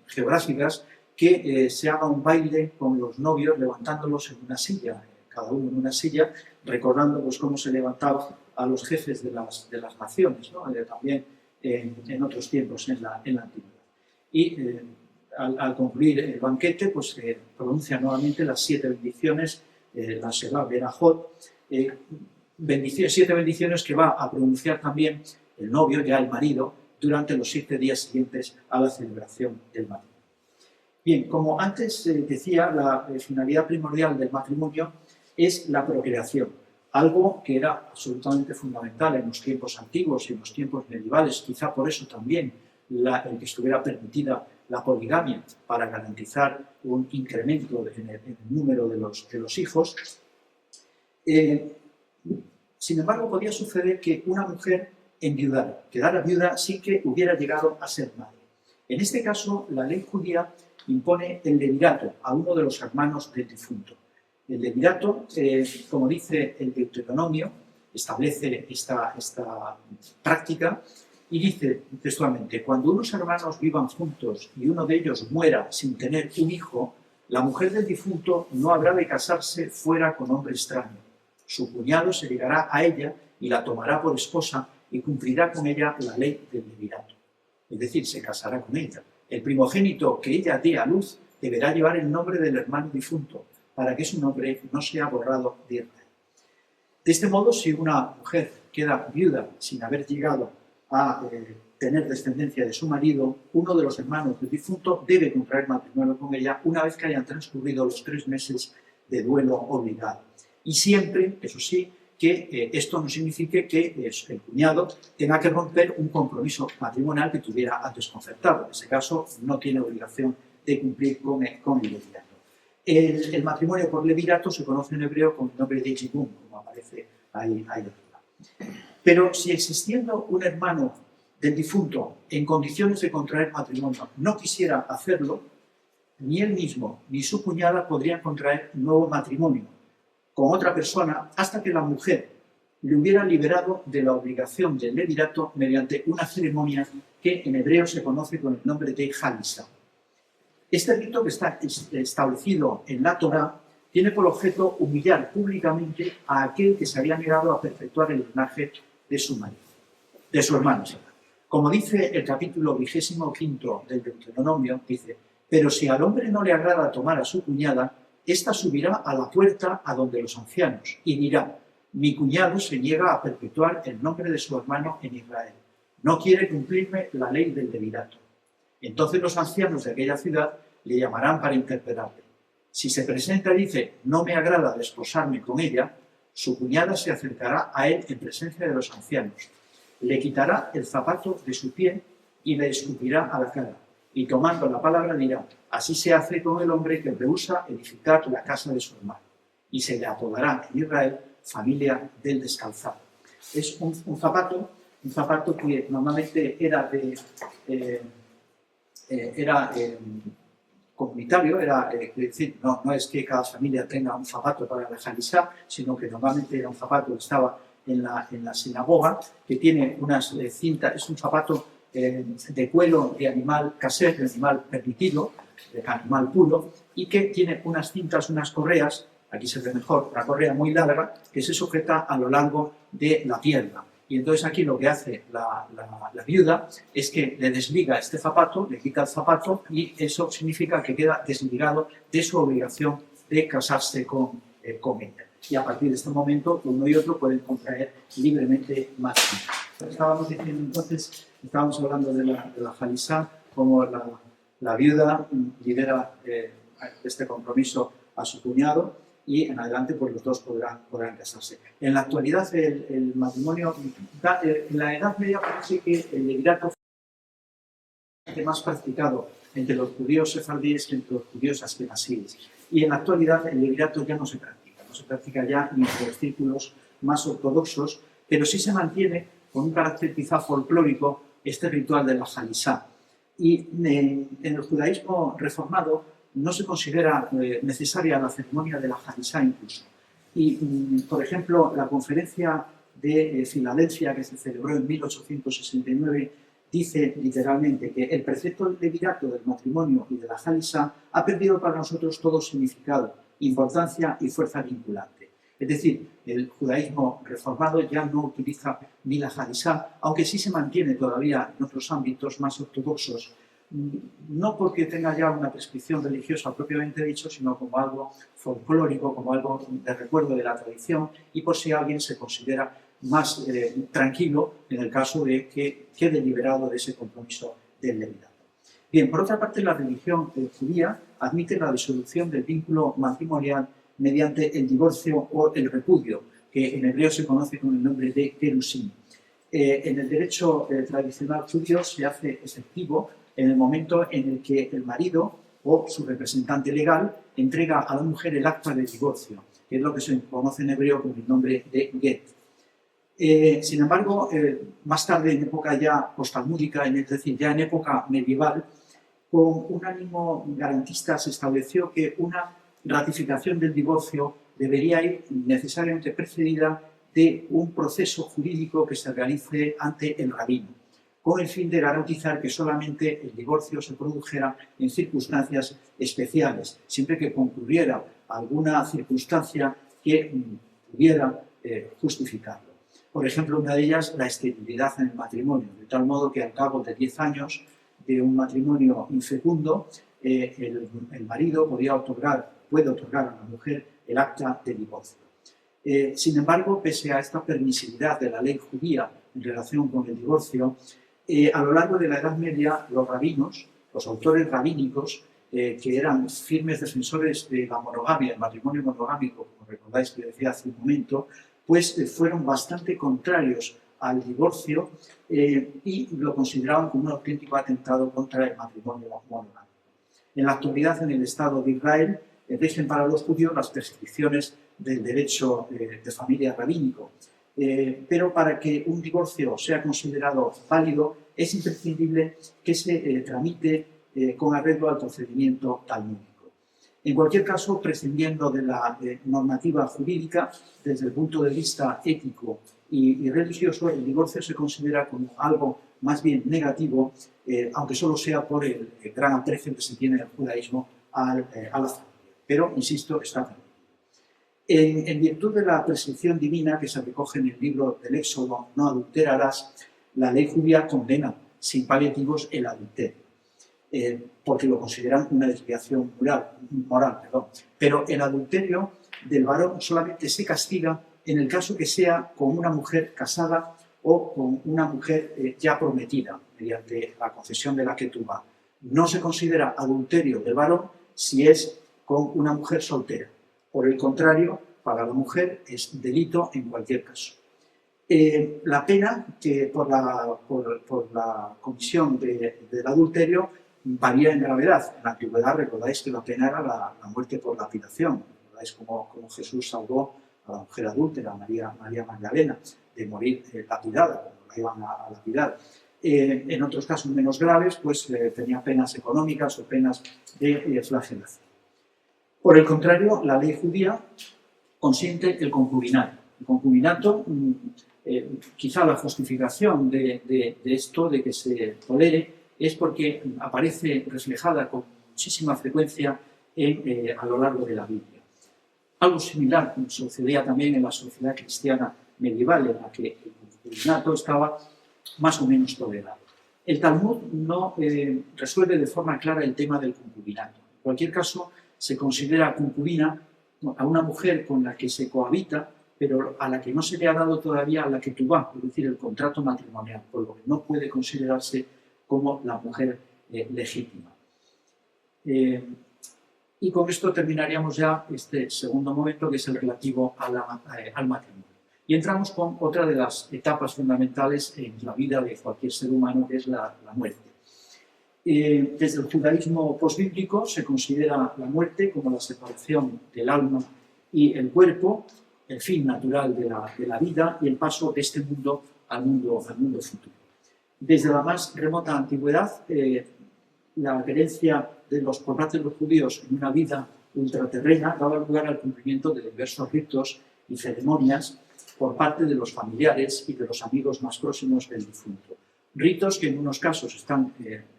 geográficas que se haga un baile con los novios levantándolos en una silla, cada uno en una silla, recordando pues, cómo se levantaba a los jefes de las naciones, ¿no? También en otros tiempos, en la antigüedad. Y al concluir el banquete, pues se pronuncia nuevamente las 7 bendiciones, la Sheba Berajot, 7 bendiciones que va a pronunciar también el novio, ya el marido, durante los 7 días siguientes a la celebración del matrimonio. Bien, como antes decía, la finalidad primordial del matrimonio es la procreación, algo que era absolutamente fundamental en los tiempos antiguos y en los tiempos medievales, quizá por eso también el que estuviera permitida la poligamia para garantizar un incremento en el número de los hijos. Sin embargo, podía suceder que una mujer enviudara, quedara viuda sin que hubiera llegado a ser madre. En este caso, la ley judía impone el levirato a uno de los hermanos del difunto. El levirato, como dice el Deuteronomio, establece esta práctica y dice textualmente: cuando unos hermanos vivan juntos y uno de ellos muera sin tener un hijo, la mujer del difunto no habrá de casarse fuera con hombre extraño. Su cuñado se llegará a ella y la tomará por esposa y cumplirá con ella la ley del levirato. Es decir, se casará con ella. El primogénito que ella dé a luz deberá llevar el nombre del hermano difunto, para que su nombre no sea borrado de Israel. De este modo, si una mujer queda viuda sin haber llegado a tener descendencia de su marido, uno de los hermanos del difunto debe contraer matrimonio con ella una vez que hayan transcurrido los 3 meses de duelo obligado. Y siempre, eso sí, que esto no signifique que el cuñado tenga que romper un compromiso matrimonial que tuviera antes concertado. En ese caso, no tiene obligación de cumplir con el levirato. El matrimonio por levirato se conoce en hebreo con el nombre de yibum, como aparece ahí arriba. Pero si existiendo un hermano del difunto en condiciones de contraer matrimonio no quisiera hacerlo, ni él mismo ni su cuñada podrían contraer nuevo matrimonio con otra persona hasta que la mujer le hubiera liberado de la obligación del levirato mediante una ceremonia que en hebreo se conoce con el nombre de Halisa. Este rito, que está establecido en la Torá, tiene por objeto humillar públicamente a aquel que se había negado a perpetuar el linaje de su marido, de su hermano. Como dice el capítulo 25 del Deuteronomio, dice: pero si al hombre no le agrada tomar a su cuñada, ésta subirá a la puerta a donde los ancianos y dirá: mi cuñado se niega a perpetuar el nombre de su hermano en Israel. No quiere cumplirme la ley del levirato. Entonces los ancianos de aquella ciudad le llamarán para interpelarle. Si se presenta y dice: no me agrada desposarme con ella, su cuñada se acercará a él en presencia de los ancianos, le quitará el zapato de su pie y le escupirá a la cara, y tomando la palabra dirá: así se hace con el hombre que rehúsa edificar la casa de su hermano, y se le apodará en Israel familia del descalzado. Es un zapato que normalmente era comunitario, era decir, no es que cada familia tenga un zapato para la Halisá, sino que normalmente era un zapato que estaba en la sinagoga, que tiene unas cintas, es un zapato de cuero de animal casero, de animal permitido, de animal puro, y que tiene unas cintas, unas correas, aquí se ve mejor, una correa muy larga, que se sujeta a lo largo de la pierna. Y entonces aquí lo que hace la viuda es que le desliga este zapato, le quita el zapato, y eso significa que queda desligado de su obligación de casarse con ella. Y a partir de este momento, uno y otro pueden contraer libremente matrimonio. Estábamos diciendo entonces, estábamos hablando de la Halisá, como la viuda libera este compromiso a su cuñado, y en adelante pues los dos podrán casarse. En la actualidad el matrimonio, en la Edad Media parece que el levirato fue más practicado entre los judíos sefardíes que entre los judíos askenazíes. Y en la actualidad el levirato ya no se practica ya ni en los círculos más ortodoxos, pero sí se mantiene con un carácter quizá folclórico este ritual de la Halisá. Y en el judaísmo reformado no se considera necesaria la ceremonia de la Halisá incluso. Y, por ejemplo, la conferencia de Filadelfia que se celebró en 1869 dice literalmente que el precepto del levirato del matrimonio y de la Halisá ha perdido para nosotros todo significado, importancia y fuerza vinculante. Es decir, el judaísmo reformado ya no utiliza ni la Halisá, aunque sí se mantiene todavía en otros ámbitos más ortodoxos, no porque tenga ya una prescripción religiosa propiamente dicho, sino como algo folclórico, como algo de recuerdo de la tradición, y por si alguien se considera más tranquilo en el caso de que quede liberado de ese compromiso del levirato. Bien, por otra parte, la religión judía admite la disolución del vínculo matrimonial mediante el divorcio o el repudio, que en hebreo se conoce con el nombre de Gerusín. En el derecho tradicional judío se hace efectivo en el momento en el que el marido o su representante legal entrega a la mujer el acta de divorcio, que es lo que se conoce en hebreo con el nombre de get. Sin embargo, más tarde, en época ya postalmúdica, es decir, ya en época medieval, con un ánimo garantista se estableció que una ratificación del divorcio debería ir necesariamente precedida de un proceso jurídico que se realice ante el rabino, con el fin de garantizar que solamente el divorcio se produjera en circunstancias especiales, siempre que concurriera alguna circunstancia que pudiera justificarlo. Por ejemplo, una de ellas, la esterilidad en el matrimonio, de tal modo que al cabo de 10 años de un matrimonio infecundo, el marido puede otorgar a la mujer el acta de divorcio. Sin embargo, pese a esta permisividad de la ley judía en relación con el divorcio, a lo largo de la Edad Media, los rabinos, los autores rabínicos, que eran firmes defensores de la monogamia, el matrimonio monogámico, como recordáis que decía hace un momento, pues fueron bastante contrarios al divorcio y lo consideraban como un auténtico atentado contra el matrimonio monogámico. En la actualidad, en el Estado de Israel, rigen para los judíos las prescripciones del derecho de familia rabínico. Pero para que un divorcio sea considerado válido es imprescindible que se tramite con arreglo al procedimiento talmúdico. En cualquier caso, prescindiendo de la normativa jurídica, desde el punto de vista ético y religioso, el divorcio se considera como algo más bien negativo, aunque solo sea por el gran aprecio que se tiene en el judaísmo a la familia. Pero, insisto, está permitido. En virtud de la prescripción divina que se recoge en el libro del Éxodo, no adulterarás, la ley judía condena sin paliativos el adulterio, porque lo consideran una desviación moral. Pero el adulterio del varón solamente se castiga en el caso que sea con una mujer casada o con una mujer ya prometida, mediante la concesión de la ketubá. No se considera adulterio del varón si es con una mujer soltera. Por el contrario, para la mujer es delito en cualquier caso. La pena que por la comisión del adulterio varía en gravedad. En la antigüedad recordáis que la pena era la muerte por lapidación. Recordáis cómo Jesús salvó a la mujer adúltera, María Magdalena, de morir lapidada, cuando la iban a lapidar. En otros casos menos graves, pues tenía penas económicas o penas de flagelación. Por el contrario, la ley judía consiente el concubinato. El concubinato, quizá la justificación de esto, de que se tolere, es porque aparece reflejada con muchísima frecuencia a lo largo de la Biblia. Algo similar sucedía también en la sociedad cristiana medieval, en la que el concubinato estaba más o menos tolerado. El Talmud no resuelve de forma clara el tema del concubinato. En cualquier caso, se considera concubina a una mujer con la que se cohabita, pero a la que no se le ha dado todavía la ketubá, es decir, el contrato matrimonial, por lo que no puede considerarse como la mujer legítima. Y con esto terminaríamos ya este segundo momento, que es el relativo al matrimonio. Y entramos con otra de las etapas fundamentales en la vida de cualquier ser humano, que es la muerte. Desde el judaísmo posbíblico se considera la muerte como la separación del alma y el cuerpo, el fin natural de la vida y el paso de este mundo al mundo futuro. Desde la más remota antigüedad, la creencia por parte de los judíos en una vida ultraterrena daba lugar al cumplimiento de diversos ritos y ceremonias por parte de los familiares y de los amigos más próximos del difunto. Ritos que en unos casos están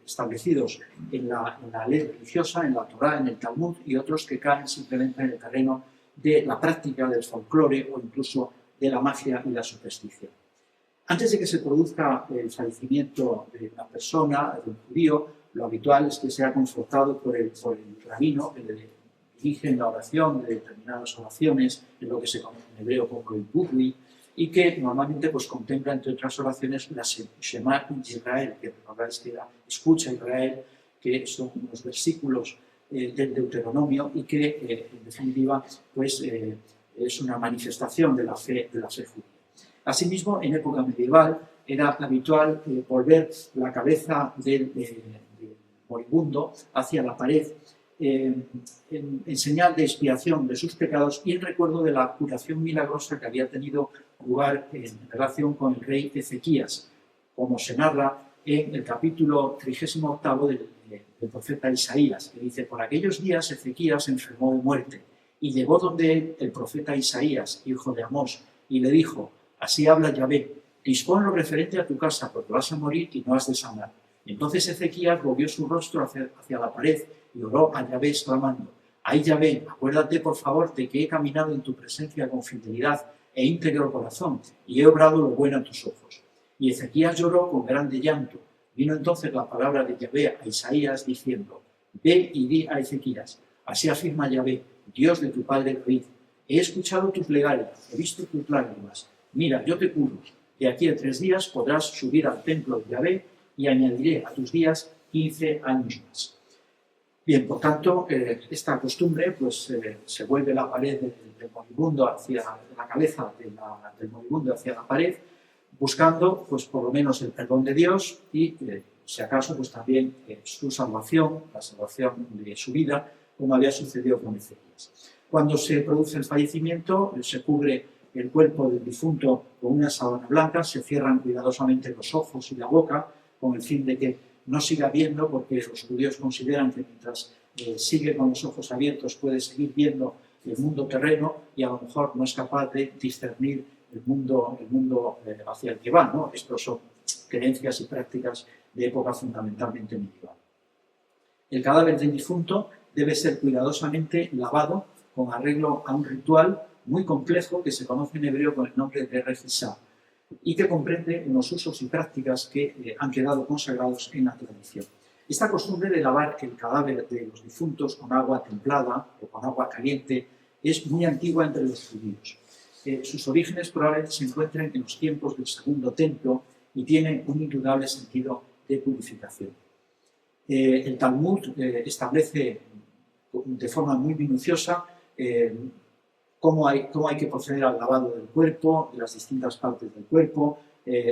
establecidos en la ley religiosa, en la Torá, en el Talmud, y otros que caen simplemente en el terreno de la práctica del folclore o incluso de la magia y la superstición. Antes de que se produzca el fallecimiento de una persona, de un judío, lo habitual es que sea confortado por el rabino, que le dirige en la oración de determinadas oraciones, en lo que se conoce en hebreo como el budui, y que normalmente pues, contempla, entre otras oraciones, la Shema Israel, que recordáis que era Escucha Israel, que son unos versículos del Deuteronomio y que, en definitiva, pues, es una manifestación de la fe judía. Asimismo, en época medieval era habitual volver la cabeza del moribundo hacia la pared en señal de expiación de sus pecados y en recuerdo de la curación milagrosa que había tenido lugar en relación con el rey Ezequías, como se narra en el capítulo 38 del profeta Isaías, que dice: por aquellos días Ezequías se enfermó de muerte y llegó donde él, el profeta Isaías, hijo de Amós, y le dijo: así habla Yahvé, dispón lo referente a tu casa, porque vas a morir y no has de sanar. Y entonces Ezequías volvió su rostro hacia la pared y oró a Yahvé exclamando: ay Yahvé, acuérdate por favor de que he caminado en tu presencia con fidelidad e íntegro corazón y he obrado lo bueno a tus ojos. Y Ezequías lloró con grande llanto. Vino entonces la palabra de Yahvé a Isaías diciendo: ve y di a Ezequías: así afirma Yahvé, Dios de tu padre David, he escuchado tu plegaria, he visto tus lágrimas. Mira, yo te curo. De aquí a 3 días podrás subir al templo de Yahvé y añadiré a tus días 15 años más. Bien, por tanto, esta costumbre, pues se vuelve la pared del moribundo hacia la cabeza del moribundo hacia la pared, buscando, pues por lo menos el perdón de Dios y, si acaso, pues también su salvación, la salvación de su vida, como había sucedido con Ezequías. Cuando se produce el fallecimiento, se cubre el cuerpo del difunto con una sábana blanca, se cierran cuidadosamente los ojos y la boca, con el fin de que no siga viendo, porque los judíos consideran que mientras sigue con los ojos abiertos puede seguir viendo el mundo terreno y a lo mejor no es capaz de discernir el mundo hacia el que va, ¿no? Estos son creencias y prácticas de época fundamentalmente medieval. El cadáver del difunto debe ser cuidadosamente lavado con arreglo a un ritual muy complejo que se conoce en hebreo con el nombre de Regisá y que comprende unos usos y prácticas que han quedado consagrados en la tradición. Esta costumbre de lavar el cadáver de los difuntos con agua templada o con agua caliente es muy antigua entre los judíos. Sus orígenes probablemente se encuentran en los tiempos del Segundo Templo y tiene un indudable sentido de purificación. El Talmud establece de forma muy minuciosa cómo hay que proceder al lavado del cuerpo, de las distintas partes del cuerpo,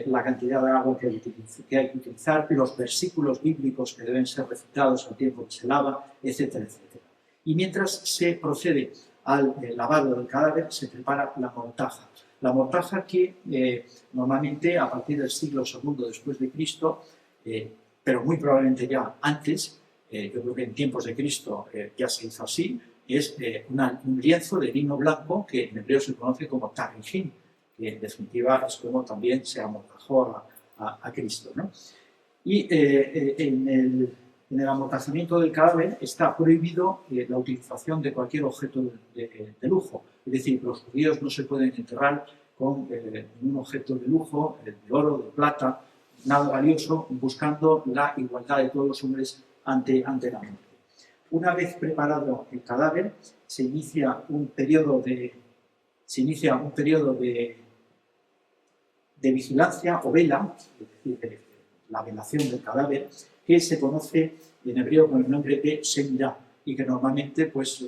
la cantidad de agua que hay que utilizar, los versículos bíblicos que deben ser recitados al tiempo que se lava, etcétera, etcétera. Y mientras se procede al lavado del cadáver, se prepara la mortaja. La mortaja que normalmente a partir del siglo II después de Cristo, pero muy probablemente ya antes, yo creo que en tiempos de Cristo ya se hizo así, es un lienzo de lino blanco que en hebreo se conoce como tarijín, que en definitiva es como también se amortajó a Cristo, ¿no? Y en el amortajamiento del cadáver está prohibido la utilización de cualquier objeto de lujo. Es decir, los judíos no se pueden enterrar con un objeto de lujo, de oro, de plata, nada valioso, buscando la igualdad de todos los hombres ante la muerte. Una vez preparado el cadáver, se inicia un periodo de vigilancia o vela, es decir, la velación del cadáver, que se conoce en hebreo con el nombre de Semirá, y que normalmente pues,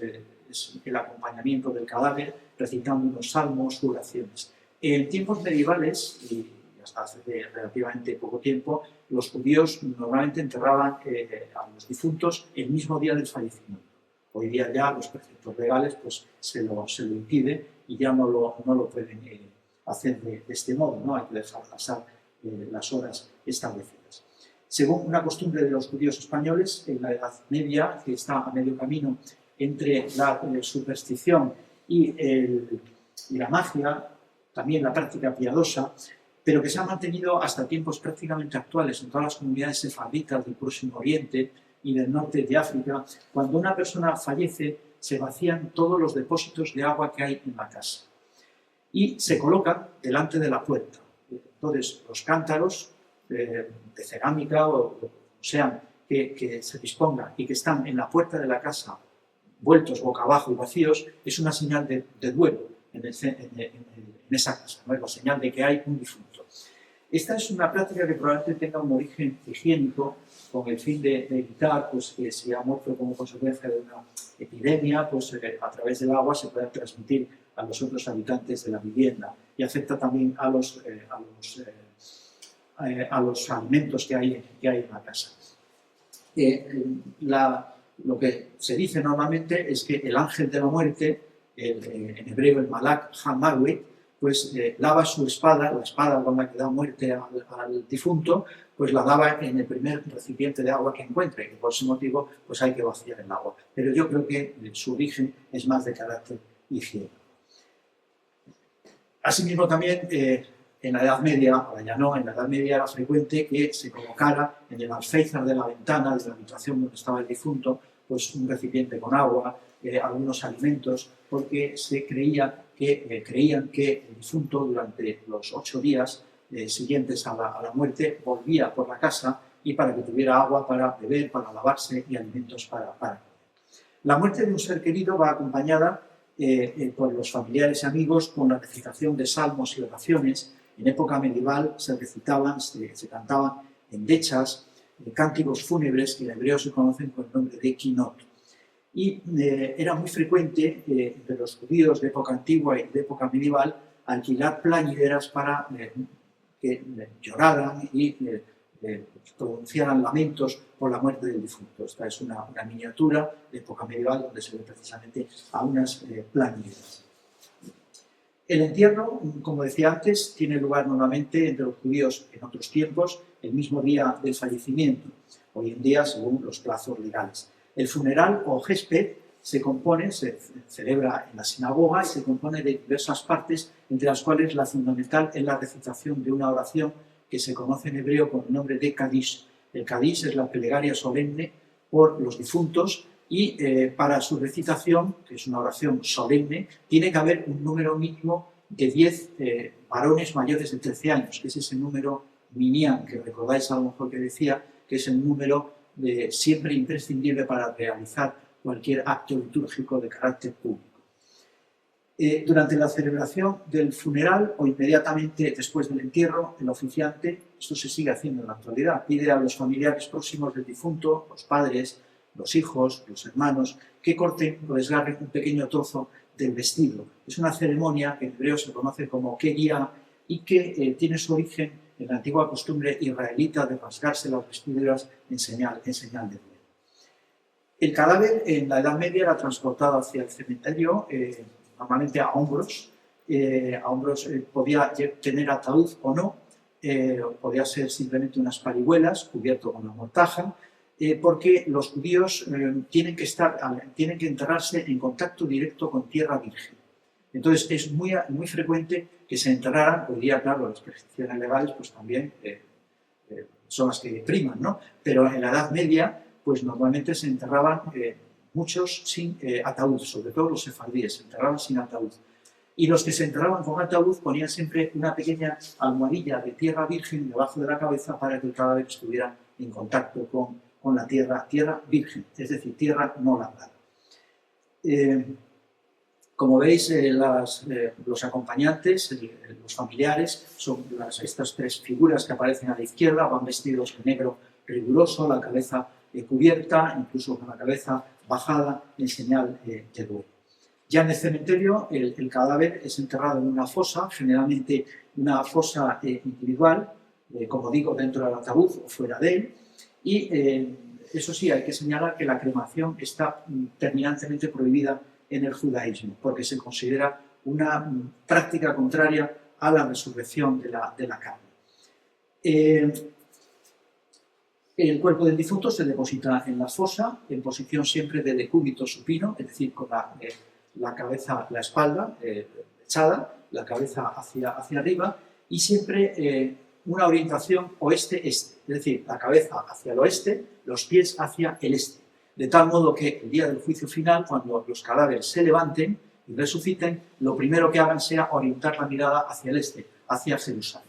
es el acompañamiento del cadáver recitando unos salmos u oraciones. En tiempos medievales, y hasta hace relativamente poco tiempo, los judíos normalmente enterraban a los difuntos el mismo día del fallecimiento. Hoy día ya los preceptos legales pues, se lo impiden y ya no lo pueden hacer de este modo, ¿no? Hay que dejar pasar las horas establecidas. Según una costumbre de los judíos españoles, en la Edad Media, que está a medio camino entre la superstición y la magia, también la práctica piadosa, pero que se ha mantenido hasta tiempos prácticamente actuales en todas las comunidades sefarditas del Próximo Oriente y del norte de África. Cuando una persona fallece, se vacían todos los depósitos de agua que hay en la casa y se colocan delante de la puerta. Entonces, los cántaros de cerámica o sean que se dispongan y que están en la puerta de la casa vueltos boca abajo y vacíos, es una señal de duelo en esa casa, ¿no? Es la señal de que hay un difunto. Esta es una práctica que probablemente tenga un origen higiénico con el fin de evitar pues, que si ha muerto como consecuencia de una epidemia, pues a través del agua se pueda transmitir a los otros habitantes de la vivienda y afecta también a los alimentos que hay en la casa. Lo que se dice normalmente es que el ángel de la muerte, en hebreo el Malak Hamawi, pues lava su espada, la espada con la que da muerte al difunto, pues la lava en el primer recipiente de agua que encuentre, y por ese motivo pues hay que vaciar el agua. Pero yo creo que su origen es más de carácter higiénico. Asimismo también en la Edad Media, ahora ya no, en la Edad Media era frecuente que se colocara en el alféizar de la ventana, de la habitación donde estaba el difunto, pues un recipiente con agua, algunos alimentos, porque creían que el difunto durante los 8 días siguientes a la muerte volvía por la casa y para que tuviera agua para beber, para lavarse y alimentos para comer. La muerte de un ser querido va acompañada por los familiares y amigos con la recitación de salmos y oraciones. En época medieval se recitaban, se cantaban endechas, cánticos fúnebres que en hebreo se conocen con el nombre de kinot. Y era muy frecuente entre los judíos de época antigua y de época medieval alquilar plañideras para que lloraran y pronunciaran lamentos por la muerte del difunto. Esta es una miniatura de época medieval donde se ve precisamente a unas plañideras. El entierro, como decía antes, tiene lugar normalmente entre los judíos en otros tiempos, el mismo día del fallecimiento, hoy en día según los plazos legales. El funeral o gésped se celebra en la sinagoga y se compone de diversas partes, entre las cuales la fundamental es la recitación de una oración que se conoce en hebreo con el nombre de Kadish. El Kadish es la plegaria solemne por los difuntos y para su recitación, que es una oración solemne, tiene que haber un número mínimo de 10 varones mayores de 13 años, que es ese número minyan, que recordáis a lo mejor que decía, que es el número siempre imprescindible para realizar cualquier acto litúrgico de carácter público. Durante la celebración del funeral o inmediatamente después del entierro, el oficiante, esto se sigue haciendo en la actualidad, pide a los familiares próximos del difunto, los padres, los hijos, los hermanos, que corten o desgarren un pequeño trozo del vestido. Es una ceremonia que en hebreo se conoce como keria y que tiene su origen en la antigua costumbre israelita de rasgarse las vestiduras en señal de duelo. El cadáver en la Edad Media era transportado hacia el cementerio, normalmente a hombros, a hombros podía tener ataúd o no, podía ser simplemente unas parihuelas cubierto con una mortaja, porque los judíos tienen que enterrarse en contacto directo con tierra virgen. Entonces es muy frecuente que se enterraran. Hoy día, claro, las prescripciones legales pues también son las que priman, ¿no? Pero en la Edad Media pues normalmente se enterraban muchos sin ataúd, sobre todo los sefardíes, se enterraban sin ataúd. Y los que se enterraban con ataúd ponían siempre una pequeña almohadilla de tierra virgen debajo de la cabeza para que el cadáver estuviera en contacto con la tierra virgen, es decir, tierra no labrada. Como veis, los acompañantes, los familiares, son estas tres figuras que aparecen a la izquierda, van vestidos de negro riguroso, la cabeza cubierta, incluso con la cabeza bajada en señal de duelo. Ya en el cementerio, el cadáver es enterrado en una fosa, generalmente una fosa individual, como digo, dentro del ataúd o fuera de él, y eso sí, hay que señalar que la cremación está terminantemente prohibida en el judaísmo, porque se considera una práctica contraria a la resurrección de la carne. El cuerpo del difunto se deposita en la fosa, en posición siempre de decúbito supino, es decir, con la cabeza, la espalda echada, la cabeza hacia arriba, y siempre una orientación oeste-este, es decir, la cabeza hacia el oeste, los pies hacia el este. De tal modo que el día del juicio final, cuando los cadáveres se levanten y resuciten, lo primero que hagan sea orientar la mirada hacia el este, hacia Jerusalén.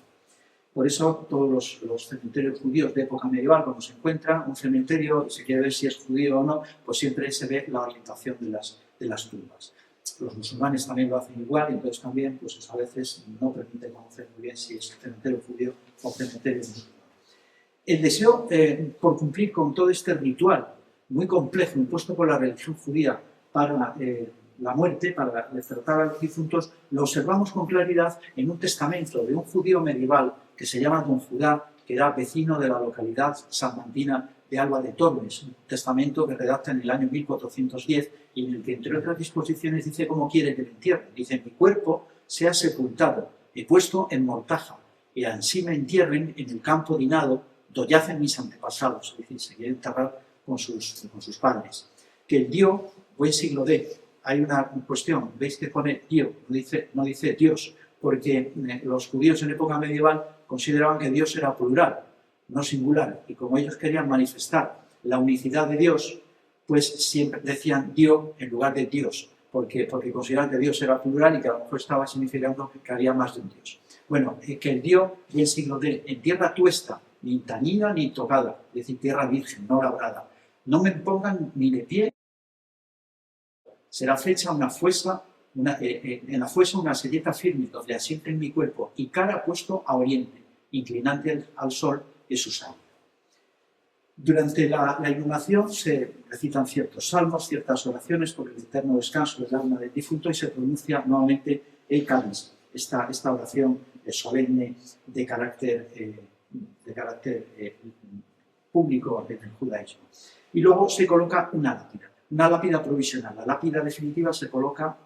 Por eso todos los cementerios judíos de época medieval, cuando se encuentra un cementerio y se quiere ver si es judío o no, pues siempre se ve la orientación de las tumbas. Los musulmanes también lo hacen igual, y entonces también pues a veces no permite conocer muy bien si es cementerio judío o cementerio musulmán. El deseo por cumplir con todo este ritual muy complejo impuesto por la religión judía para la muerte, para despertar a los difuntos, lo observamos con claridad en un testamento de un judío medieval que se llama Don Judá, que era vecino de la localidad salmantina de Alba de Tormes, un testamento que redacta en el año 1410 y en el que, entre otras disposiciones, dice cómo quiere que le entierren. Dice: mi cuerpo sea sepultado y puesto en mortaja, y ansí me entierren en el campo dinado do yacen mis antepasados. Es decir, se quiere enterrar con sus padres. Que el Dios, buen siglo de, hay una cuestión, veis que pone Dios, no dice Dios, porque los judíos en época medieval consideraban que Dios era plural, no singular, y como ellos querían manifestar la unicidad de Dios, pues siempre decían Dios en lugar de Dios, porque consideraban que Dios era plural y que a lo mejor estaba significando que había más de un Dios. Bueno, que el Dios, buen siglo de, en tierra tuesta, ni tañida ni tocada, es decir, tierra virgen, no labrada, no me pongan ni de pie, será fecha una fuesa, en la fuesa una selleta firme donde asienten mi cuerpo y cara puesto a oriente, inclinante al sol es su sangre. Durante la inhumación se recitan ciertos salmos, ciertas oraciones por el eterno descanso del alma del difunto y se pronuncia nuevamente el cáliz, esta oración solemne de carácter público en el judaísmo. Y luego se coloca una lápida provisional. La lápida definitiva se coloca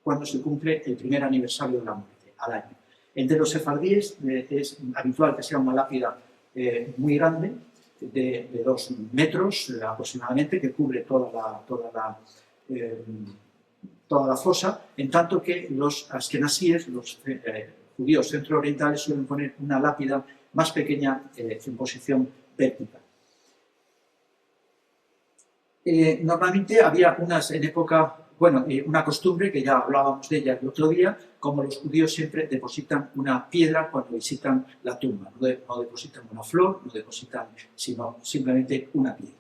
cuando se cumple el primer aniversario de la muerte, al año. Entre los sefardíes es habitual que sea una lápida muy grande, de 2 metros aproximadamente, que cubre toda la fosa, en tanto que los askenazíes, los judíos centroorientales, suelen poner una lápida más pequeña en posición vertical. Normalmente había una costumbre, que ya hablábamos de ella el otro día, como los judíos siempre depositan una piedra cuando visitan la tumba, no depositan una flor, no depositan sino simplemente una piedra.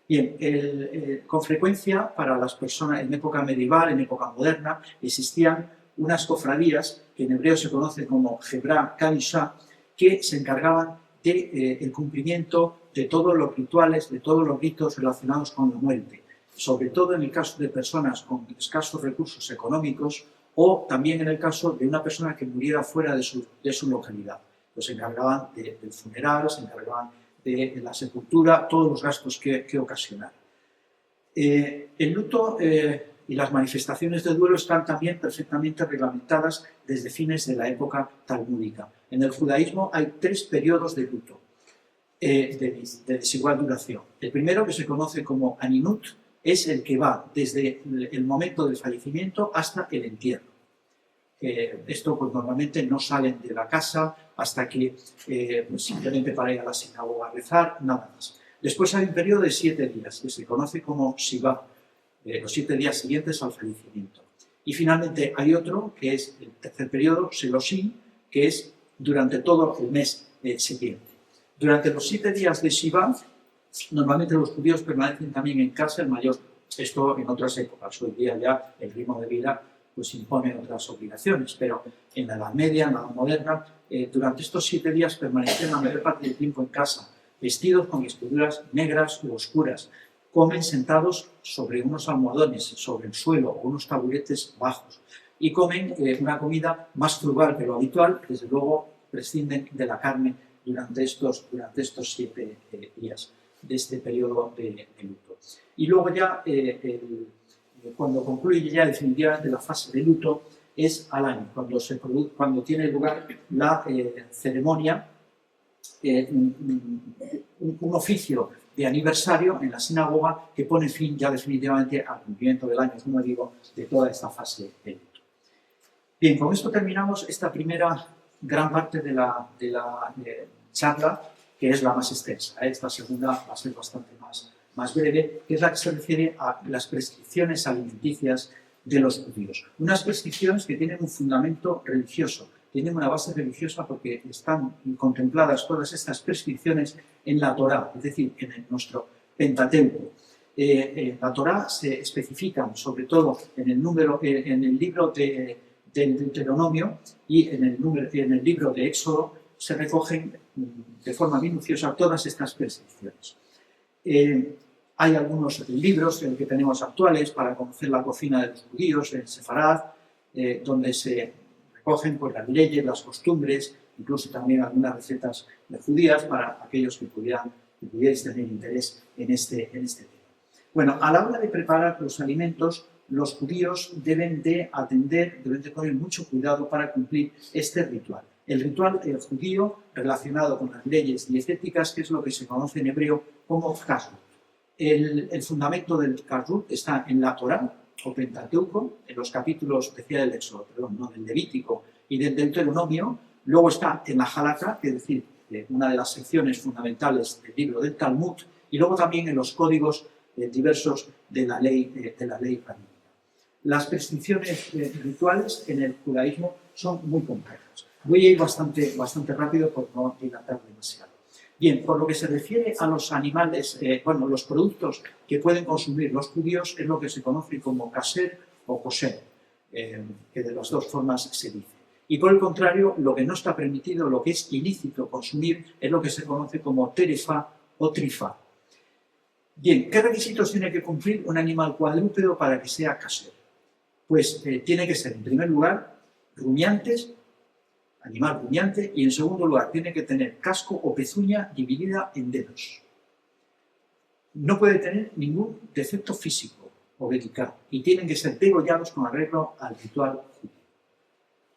Bien, con frecuencia para las personas en época medieval, en época moderna, existían unas cofradías que en hebreo se conocen como Hebra Kadisha, que se encargaban del cumplimiento de todos los rituales, de todos los ritos relacionados con la muerte, sobre todo en el caso de personas con escasos recursos económicos o también en el caso de una persona que muriera fuera de su localidad. Pues se encargaban del funeral, se encargaban de la sepultura, todos los gastos que ocasionaran. El luto y las manifestaciones de duelo están también perfectamente reglamentadas desde fines de la época talmúdica. En el judaísmo hay 3 periodos de luto de desigual duración. El primero, que se conoce como aninut, es el que va desde el momento del fallecimiento hasta el entierro. Esto pues, normalmente no salen de la casa hasta que pues, simplemente para ir a la sinagoga a rezar, nada más. Después hay un periodo de 7 días, que se conoce como Shiva, los 7 días siguientes al fallecimiento. Y finalmente hay otro, que es el tercer periodo, Seloshim, que es durante todo el mes siguiente. Durante los 7 días de Shiva, normalmente los judíos permanecen también en casa el mayor. Esto en otras épocas. Hoy día ya el ritmo de vida pues impone otras obligaciones, pero en la Edad Media, en la Edad Moderna, durante estos 7 días permanecen la mayor parte del tiempo en casa, vestidos con vestiduras negras u oscuras, comen sentados sobre unos almohadones, sobre el suelo o unos taburetes bajos, y comen una comida más frugal que lo habitual, desde luego prescinden de la carne durante estos 7 días de este periodo de luto. Y luego ya, cuando concluye ya definitivamente la fase de luto, es al año, cuando tiene lugar la ceremonia, un oficio de aniversario en la sinagoga que pone fin ya definitivamente al cumplimiento del año, como digo, de toda esta fase de luto. Bien, con esto terminamos esta primera gran parte de la charla, que es la más extensa. Esta segunda va a ser bastante más breve, que es la que se refiere a las prescripciones alimenticias de los judíos. Unas prescripciones que tienen un fundamento religioso, tienen una base religiosa porque están contempladas todas estas prescripciones en la Torá, es decir, en nuestro Pentateuco. En la Torá se especifican, sobre todo en el libro del Deuteronomio y en el libro de Éxodo, se recogen de forma minuciosa todas estas prescripciones. Hay algunos libros que tenemos actuales para conocer la cocina de los judíos, en Sefarad, donde se recogen pues, las leyes, las costumbres, incluso también algunas recetas judías para aquellos que pudierais tener interés en este tema. Bueno, a la hora de preparar los alimentos, los judíos deben de poner mucho cuidado para cumplir este ritual. El ritual judío relacionado con las leyes dietéticas, que es lo que se conoce en hebreo como kashrut. El fundamento del kashrut está en la Torá, o Pentateuco, en los capítulos, decía del Éxodo, del Levítico y del Deuteronomio. Luego está en la Halakha, es decir, una de las secciones fundamentales del libro del Talmud, y luego también en los códigos diversos de la ley rabínica. Las prescripciones rituales en el judaísmo son muy complejas. Voy a ir bastante rápido por no dilatar demasiado. Bien, por lo que se refiere a los animales, los productos que pueden consumir los judíos es lo que se conoce como kasher o kosher, que de las dos formas se dice. Y por el contrario, lo que no está permitido, lo que es ilícito consumir, es lo que se conoce como terefa o trifa. Bien, ¿qué requisitos tiene que cumplir un animal cuadrúpedo para que sea kasher? Pues tiene que ser, en primer lugar, animal rumiante, y en segundo lugar tiene que tener casco o pezuña dividida en dedos. No puede tener ningún defecto físico o vertical y tienen que ser degollados con arreglo al ritual judío.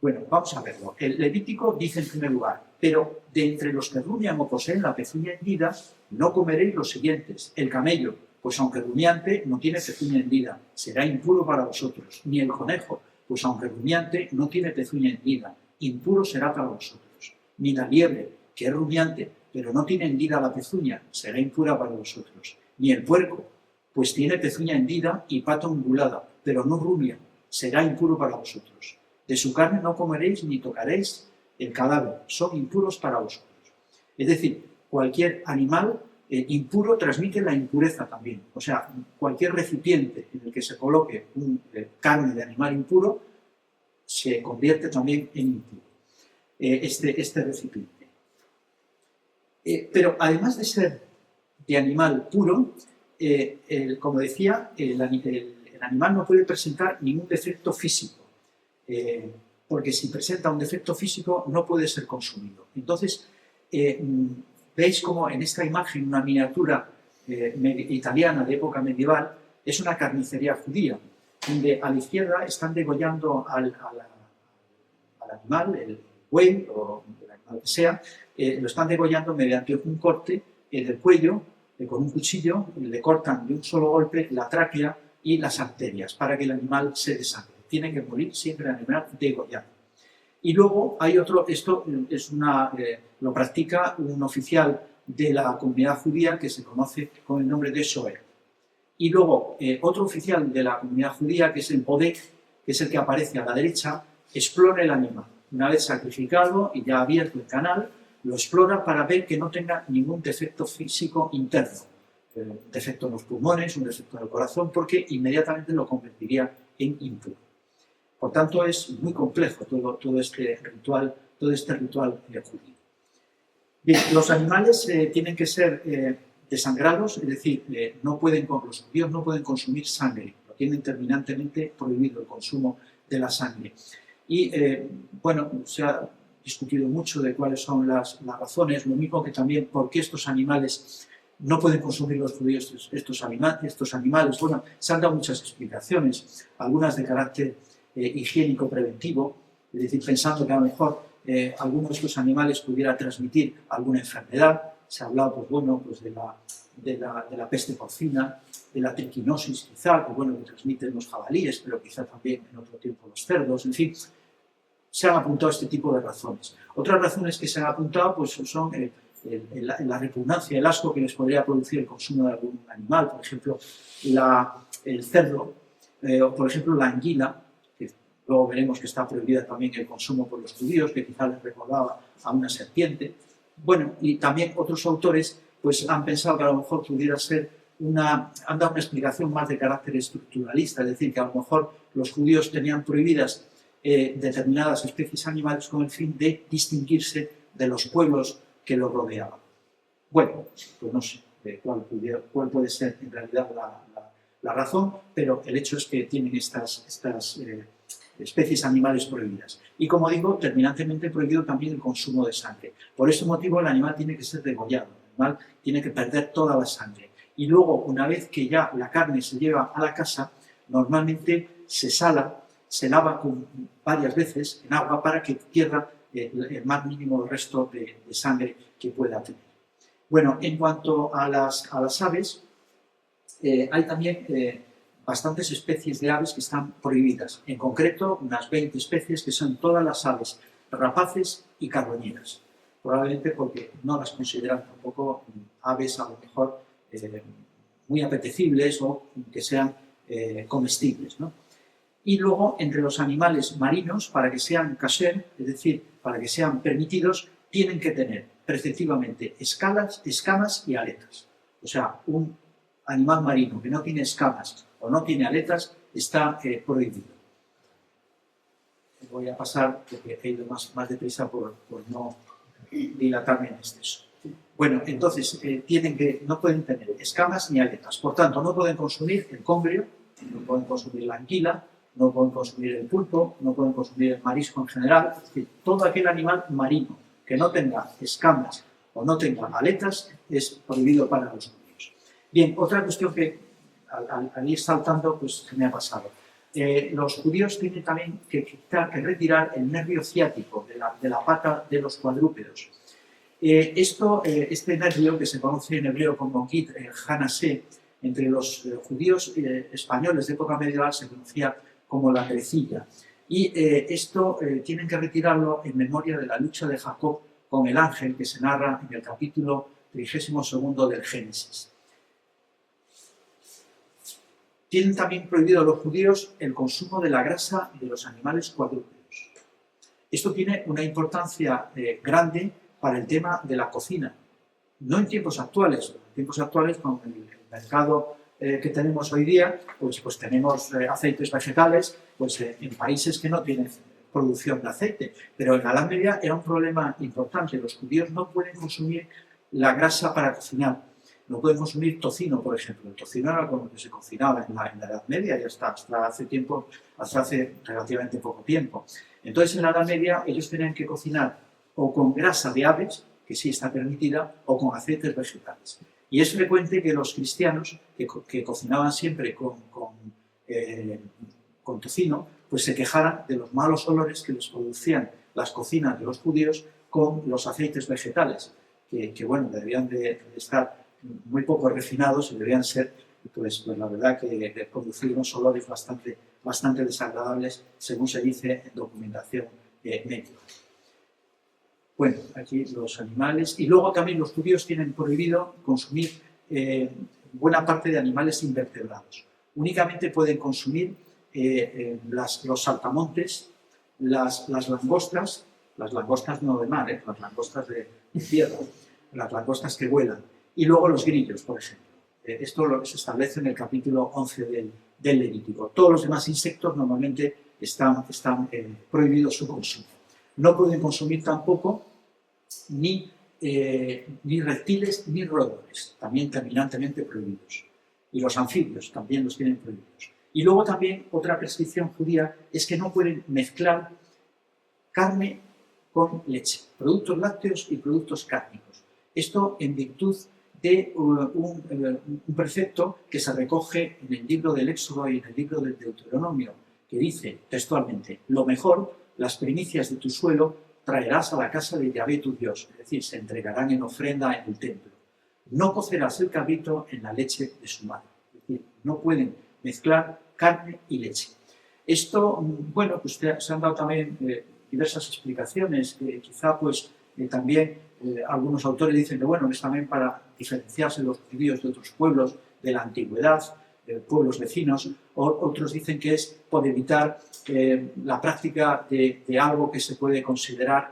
Bueno, vamos a verlo. El Levítico dice en primer lugar, pero de entre los que rumian o poseen la pezuña hendida, no comeréis los siguientes: el camello, pues aunque rumiante no tiene pezuña hendida, será impuro para vosotros; ni el conejo, pues aunque rumiante no tiene pezuña hendida, impuro será para vosotros; ni la liebre, que es rumiante, pero no tiene hendida la pezuña, será impura para vosotros; ni el puerco, pues tiene pezuña hendida y pata ungulada, pero no rumia, será impuro para vosotros. De su carne no comeréis ni tocaréis el cadáver, son impuros para vosotros. Es decir, cualquier animal impuro transmite la impureza también. O sea, cualquier recipiente en el que se coloque carne de animal impuro se convierte también en impuro, este recipiente. Pero además de ser de animal puro, como decía, el animal no puede presentar ningún defecto físico, porque si presenta un defecto físico no puede ser consumido. Entonces, veis como en esta imagen, una miniatura italiana de época medieval, es una carnicería judía. donde a la izquierda están degollando al animal, el buey o el animal que sea, lo están degollando mediante un corte del cuello, con un cuchillo, le cortan de un solo golpe la tráquea y las arterias para que el animal se desangre. Tiene que morir siempre el animal degollado. Y luego hay otro, esto es lo practica un oficial de la comunidad judía que se conoce con el nombre de Shoer. Y luego otro oficial de la comunidad judía, que es el Bodek, que es el que aparece a la derecha, explora el animal. Una vez sacrificado y ya abierto el canal, lo explora para ver que no tenga ningún defecto físico interno. Un defecto en los pulmones, un defecto en el corazón, porque inmediatamente lo convertiría en impuro. Por tanto, es muy complejo todo este ritual judío. Bien, los animales tienen que ser desangrados, es decir, los judíos no pueden consumir sangre, lo tienen terminantemente prohibido el consumo de la sangre. Y bueno, se ha discutido mucho de cuáles son las razones, lo mismo que también por qué estos animales no pueden consumir los judíos estos animales. Bueno, se han dado muchas explicaciones, algunas de carácter higiénico preventivo, es decir, pensando que a lo mejor alguno de estos animales pudiera transmitir alguna enfermedad. Se ha hablado, pues bueno, pues de la peste porcina, de la triquinosis quizá, que bueno, que transmiten los jabalíes, pero quizá también en otro tiempo los cerdos, en fin. Se han apuntado este tipo de razones. Otras razones que se han apuntado pues son la repugnancia, el asco que les podría producir el consumo de algún animal, por ejemplo, el cerdo, o por ejemplo la anguila, que luego veremos que está prohibida también el consumo por los judíos, que quizá les recordaba a una serpiente. Bueno, y también otros autores pues han pensado que a lo mejor pudiera ser han dado una explicación más de carácter estructuralista, es decir, que a lo mejor los judíos tenían prohibidas determinadas especies animales con el fin de distinguirse de los pueblos que los rodeaban. Bueno, pues no sé cuál puede ser en realidad la razón, pero el hecho es que tienen estas especies animales prohibidas. Y como digo, terminantemente prohibido también el consumo de sangre. Por ese motivo el animal tiene que ser degollado, el animal tiene que perder toda la sangre. Y luego, una vez que ya la carne se lleva a la casa, normalmente se lava varias veces en agua para que pierda el más mínimo resto de sangre que pueda tener. Bueno, en cuanto a las aves, hay también bastantes especies de aves que están prohibidas. En concreto, unas 20 especies que son todas las aves rapaces y carroñeras. Probablemente porque no las consideran tampoco aves a lo mejor muy apetecibles o que sean comestibles, ¿no? Y luego, entre los animales marinos, para que sean kasher, es decir, para que sean permitidos, tienen que tener preceptivamente escamas y aletas. O sea, un animal marino que no tiene escamas o no tiene aletas está prohibido. Voy a pasar, porque he ido más deprisa por no dilatarme en exceso. Bueno, entonces, no pueden tener escamas ni aletas. Por tanto, no pueden consumir el congrio, no pueden consumir la anguila, no pueden consumir el pulpo, no pueden consumir el marisco en general. Es decir, todo aquel animal marino que no tenga escamas o no tenga aletas es prohibido para los judíos. Bien, otra cuestión que al ir saltando pues se me ha pasado. Los judíos tienen también que retirar el nervio ciático de la pata de los cuadrúpedos. Este nervio, que se conoce en hebreo como Git Hanasé, entre los judíos españoles de época medieval se conocía como la grecilla. Y tienen que retirarlo en memoria de la lucha de Jacob con el ángel que se narra en el capítulo 32 del Génesis. Tienen también prohibido a los judíos el consumo de la grasa de los animales cuadrúpedos. Esto tiene una importancia grande para el tema de la cocina. No en tiempos actuales con el mercado que tenemos hoy día, pues tenemos aceites vegetales en países que no tienen producción de aceite. Pero en la Edad Media era un problema importante. Los judíos no pueden consumir la grasa para cocinar. No pueden consumir tocino, por ejemplo. El tocino era con lo que se cocinaba en la Edad Media y hasta hace relativamente poco tiempo. Entonces, en la Edad Media ellos tenían que cocinar o con grasa de aves, que sí está permitida, o con aceites vegetales. Y es frecuente que los cristianos, que cocinaban siempre con con tocino, pues se quejaran de los malos olores que les producían las cocinas de los judíos con los aceites vegetales, que bueno, deberían de estar muy poco refinados y deberían ser, pues la verdad, que producir unos olores bastante desagradables, según se dice en documentación médica. Bueno, aquí los animales. Y luego también los judíos tienen prohibido consumir buena parte de animales invertebrados. Únicamente pueden consumir los saltamontes, las langostas no de mar, las langostas de tierra, las langostas que vuelan, y luego los grillos, por ejemplo. Esto se establece en el capítulo 11 del Levítico. Todos los demás insectos normalmente están prohibidos su consumo. No pueden consumir tampoco ni reptiles ni roedores, también terminantemente prohibidos. Y los anfibios también los tienen prohibidos. Y luego también otra prescripción judía es que no pueden mezclar carne con leche, productos lácteos y productos cárnicos. Esto en virtud de un precepto que se recoge en el libro del Éxodo y en el libro del Deuteronomio, que dice textualmente: lo mejor, las primicias de tu suelo, traerás a la casa de Yahvé tu Dios, es decir, se entregarán en ofrenda en el templo. No cocerás el cabrito en la leche de su madre. Es decir, no pueden mezclar carne y leche. Esto, bueno, pues se han dado también diversas explicaciones, quizá pues también algunos autores dicen que bueno, es también para diferenciarse los judíos de otros pueblos de la antigüedad, pueblos vecinos, otros dicen que es por evitar la práctica de algo que se puede considerar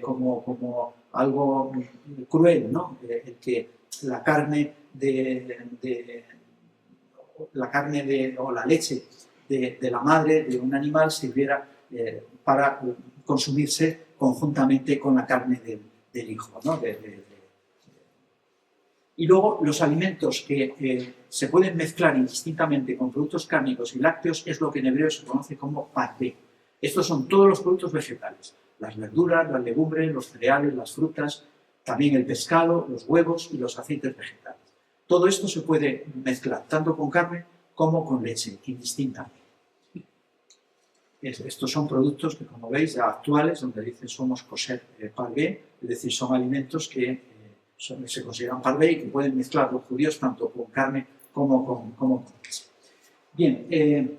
como algo cruel, ¿no? El que la carne o la leche de la madre de un animal sirviera para consumirse conjuntamente con la carne del hijo, ¿no? Y luego los alimentos que se pueden mezclar indistintamente con productos cárnicos y lácteos es lo que en hebreo se conoce como parvé. Estos son todos los productos vegetales, las verduras, las legumbres, los cereales, las frutas, también el pescado, los huevos y los aceites vegetales. Todo esto se puede mezclar tanto con carne como con leche, indistintamente. Estos son productos que, como veis, ya actuales, donde dicen somos kosher parvé, es decir, son alimentos que se consideran parvé y que pueden mezclar los judíos tanto con carne como con leche. Bien,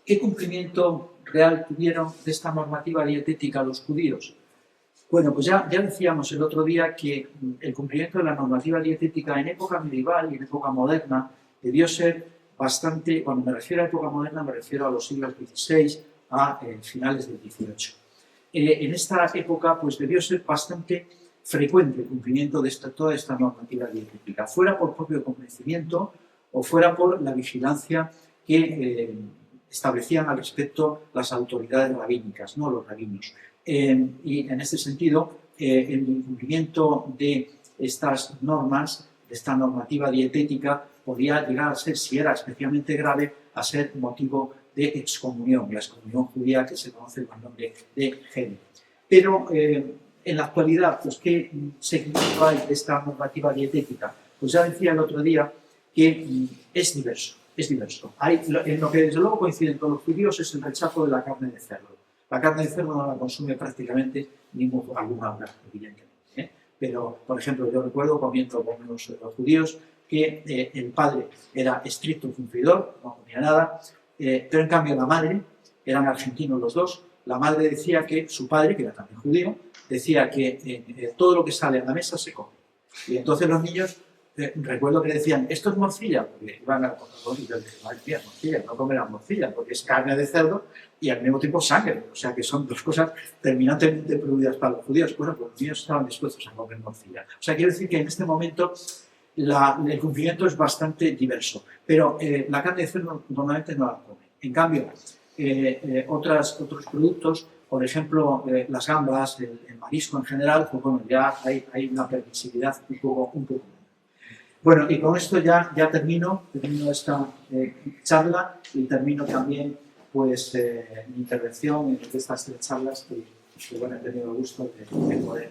¿qué cumplimiento real tuvieron de esta normativa dietética los judíos? Bueno, pues ya decíamos el otro día que el cumplimiento de la normativa dietética en época medieval y en época moderna debió ser bastante, cuando me refiero a época moderna me refiero a los siglos XVI a finales del XVIII. En esta época pues debió ser bastante frecuente el cumplimiento de toda esta normativa dietética, fuera por propio convencimiento o fuera por la vigilancia que establecían al respecto las autoridades rabínicas, no los rabinos. Y en este sentido, el incumplimiento de estas normas, de esta normativa dietética, podía llegar a ser, si era especialmente grave, a ser motivo de excomunión, la excomunión judía que se conoce con el nombre de Gel. Pero en la actualidad, pues, ¿qué seguimiento hay de esta normativa dietética? Pues ya decía el otro día que es diverso. En lo que desde luego coinciden todos los judíos es el rechazo de la carne de cerdo. La carne de cerdo no la consume prácticamente alguna hora, evidentemente. Pero, por ejemplo, yo recuerdo comiendo con los judíos que el padre era estricto cumplidor, no comía nada, pero en cambio la madre, eran argentinos los dos, la madre decía que su padre, que era también judío, decía que todo lo que sale a la mesa se come. Y entonces los niños, recuerdo que decían, ¿esto es morcilla? Porque iban a comer, y yo dije, madre mía, morcilla, no comerán morcilla, porque es carne de cerdo y al mismo tiempo sangre. O sea que son dos cosas terminantemente prohibidas para los judíos. Bueno, pues los niños estaban dispuestos a comer morcilla. O sea, quiero decir que en este momento el cumplimiento es bastante diverso, pero la carne de cerdo normalmente no la come. En cambio, otros productos, por ejemplo, las gambas, el marisco en general, pues bueno, ya hay una permisividad un poco. Bueno, y con esto ya termino esta charla y termino también pues mi intervención en estas tres charlas que bueno, he tenido el gusto de poder.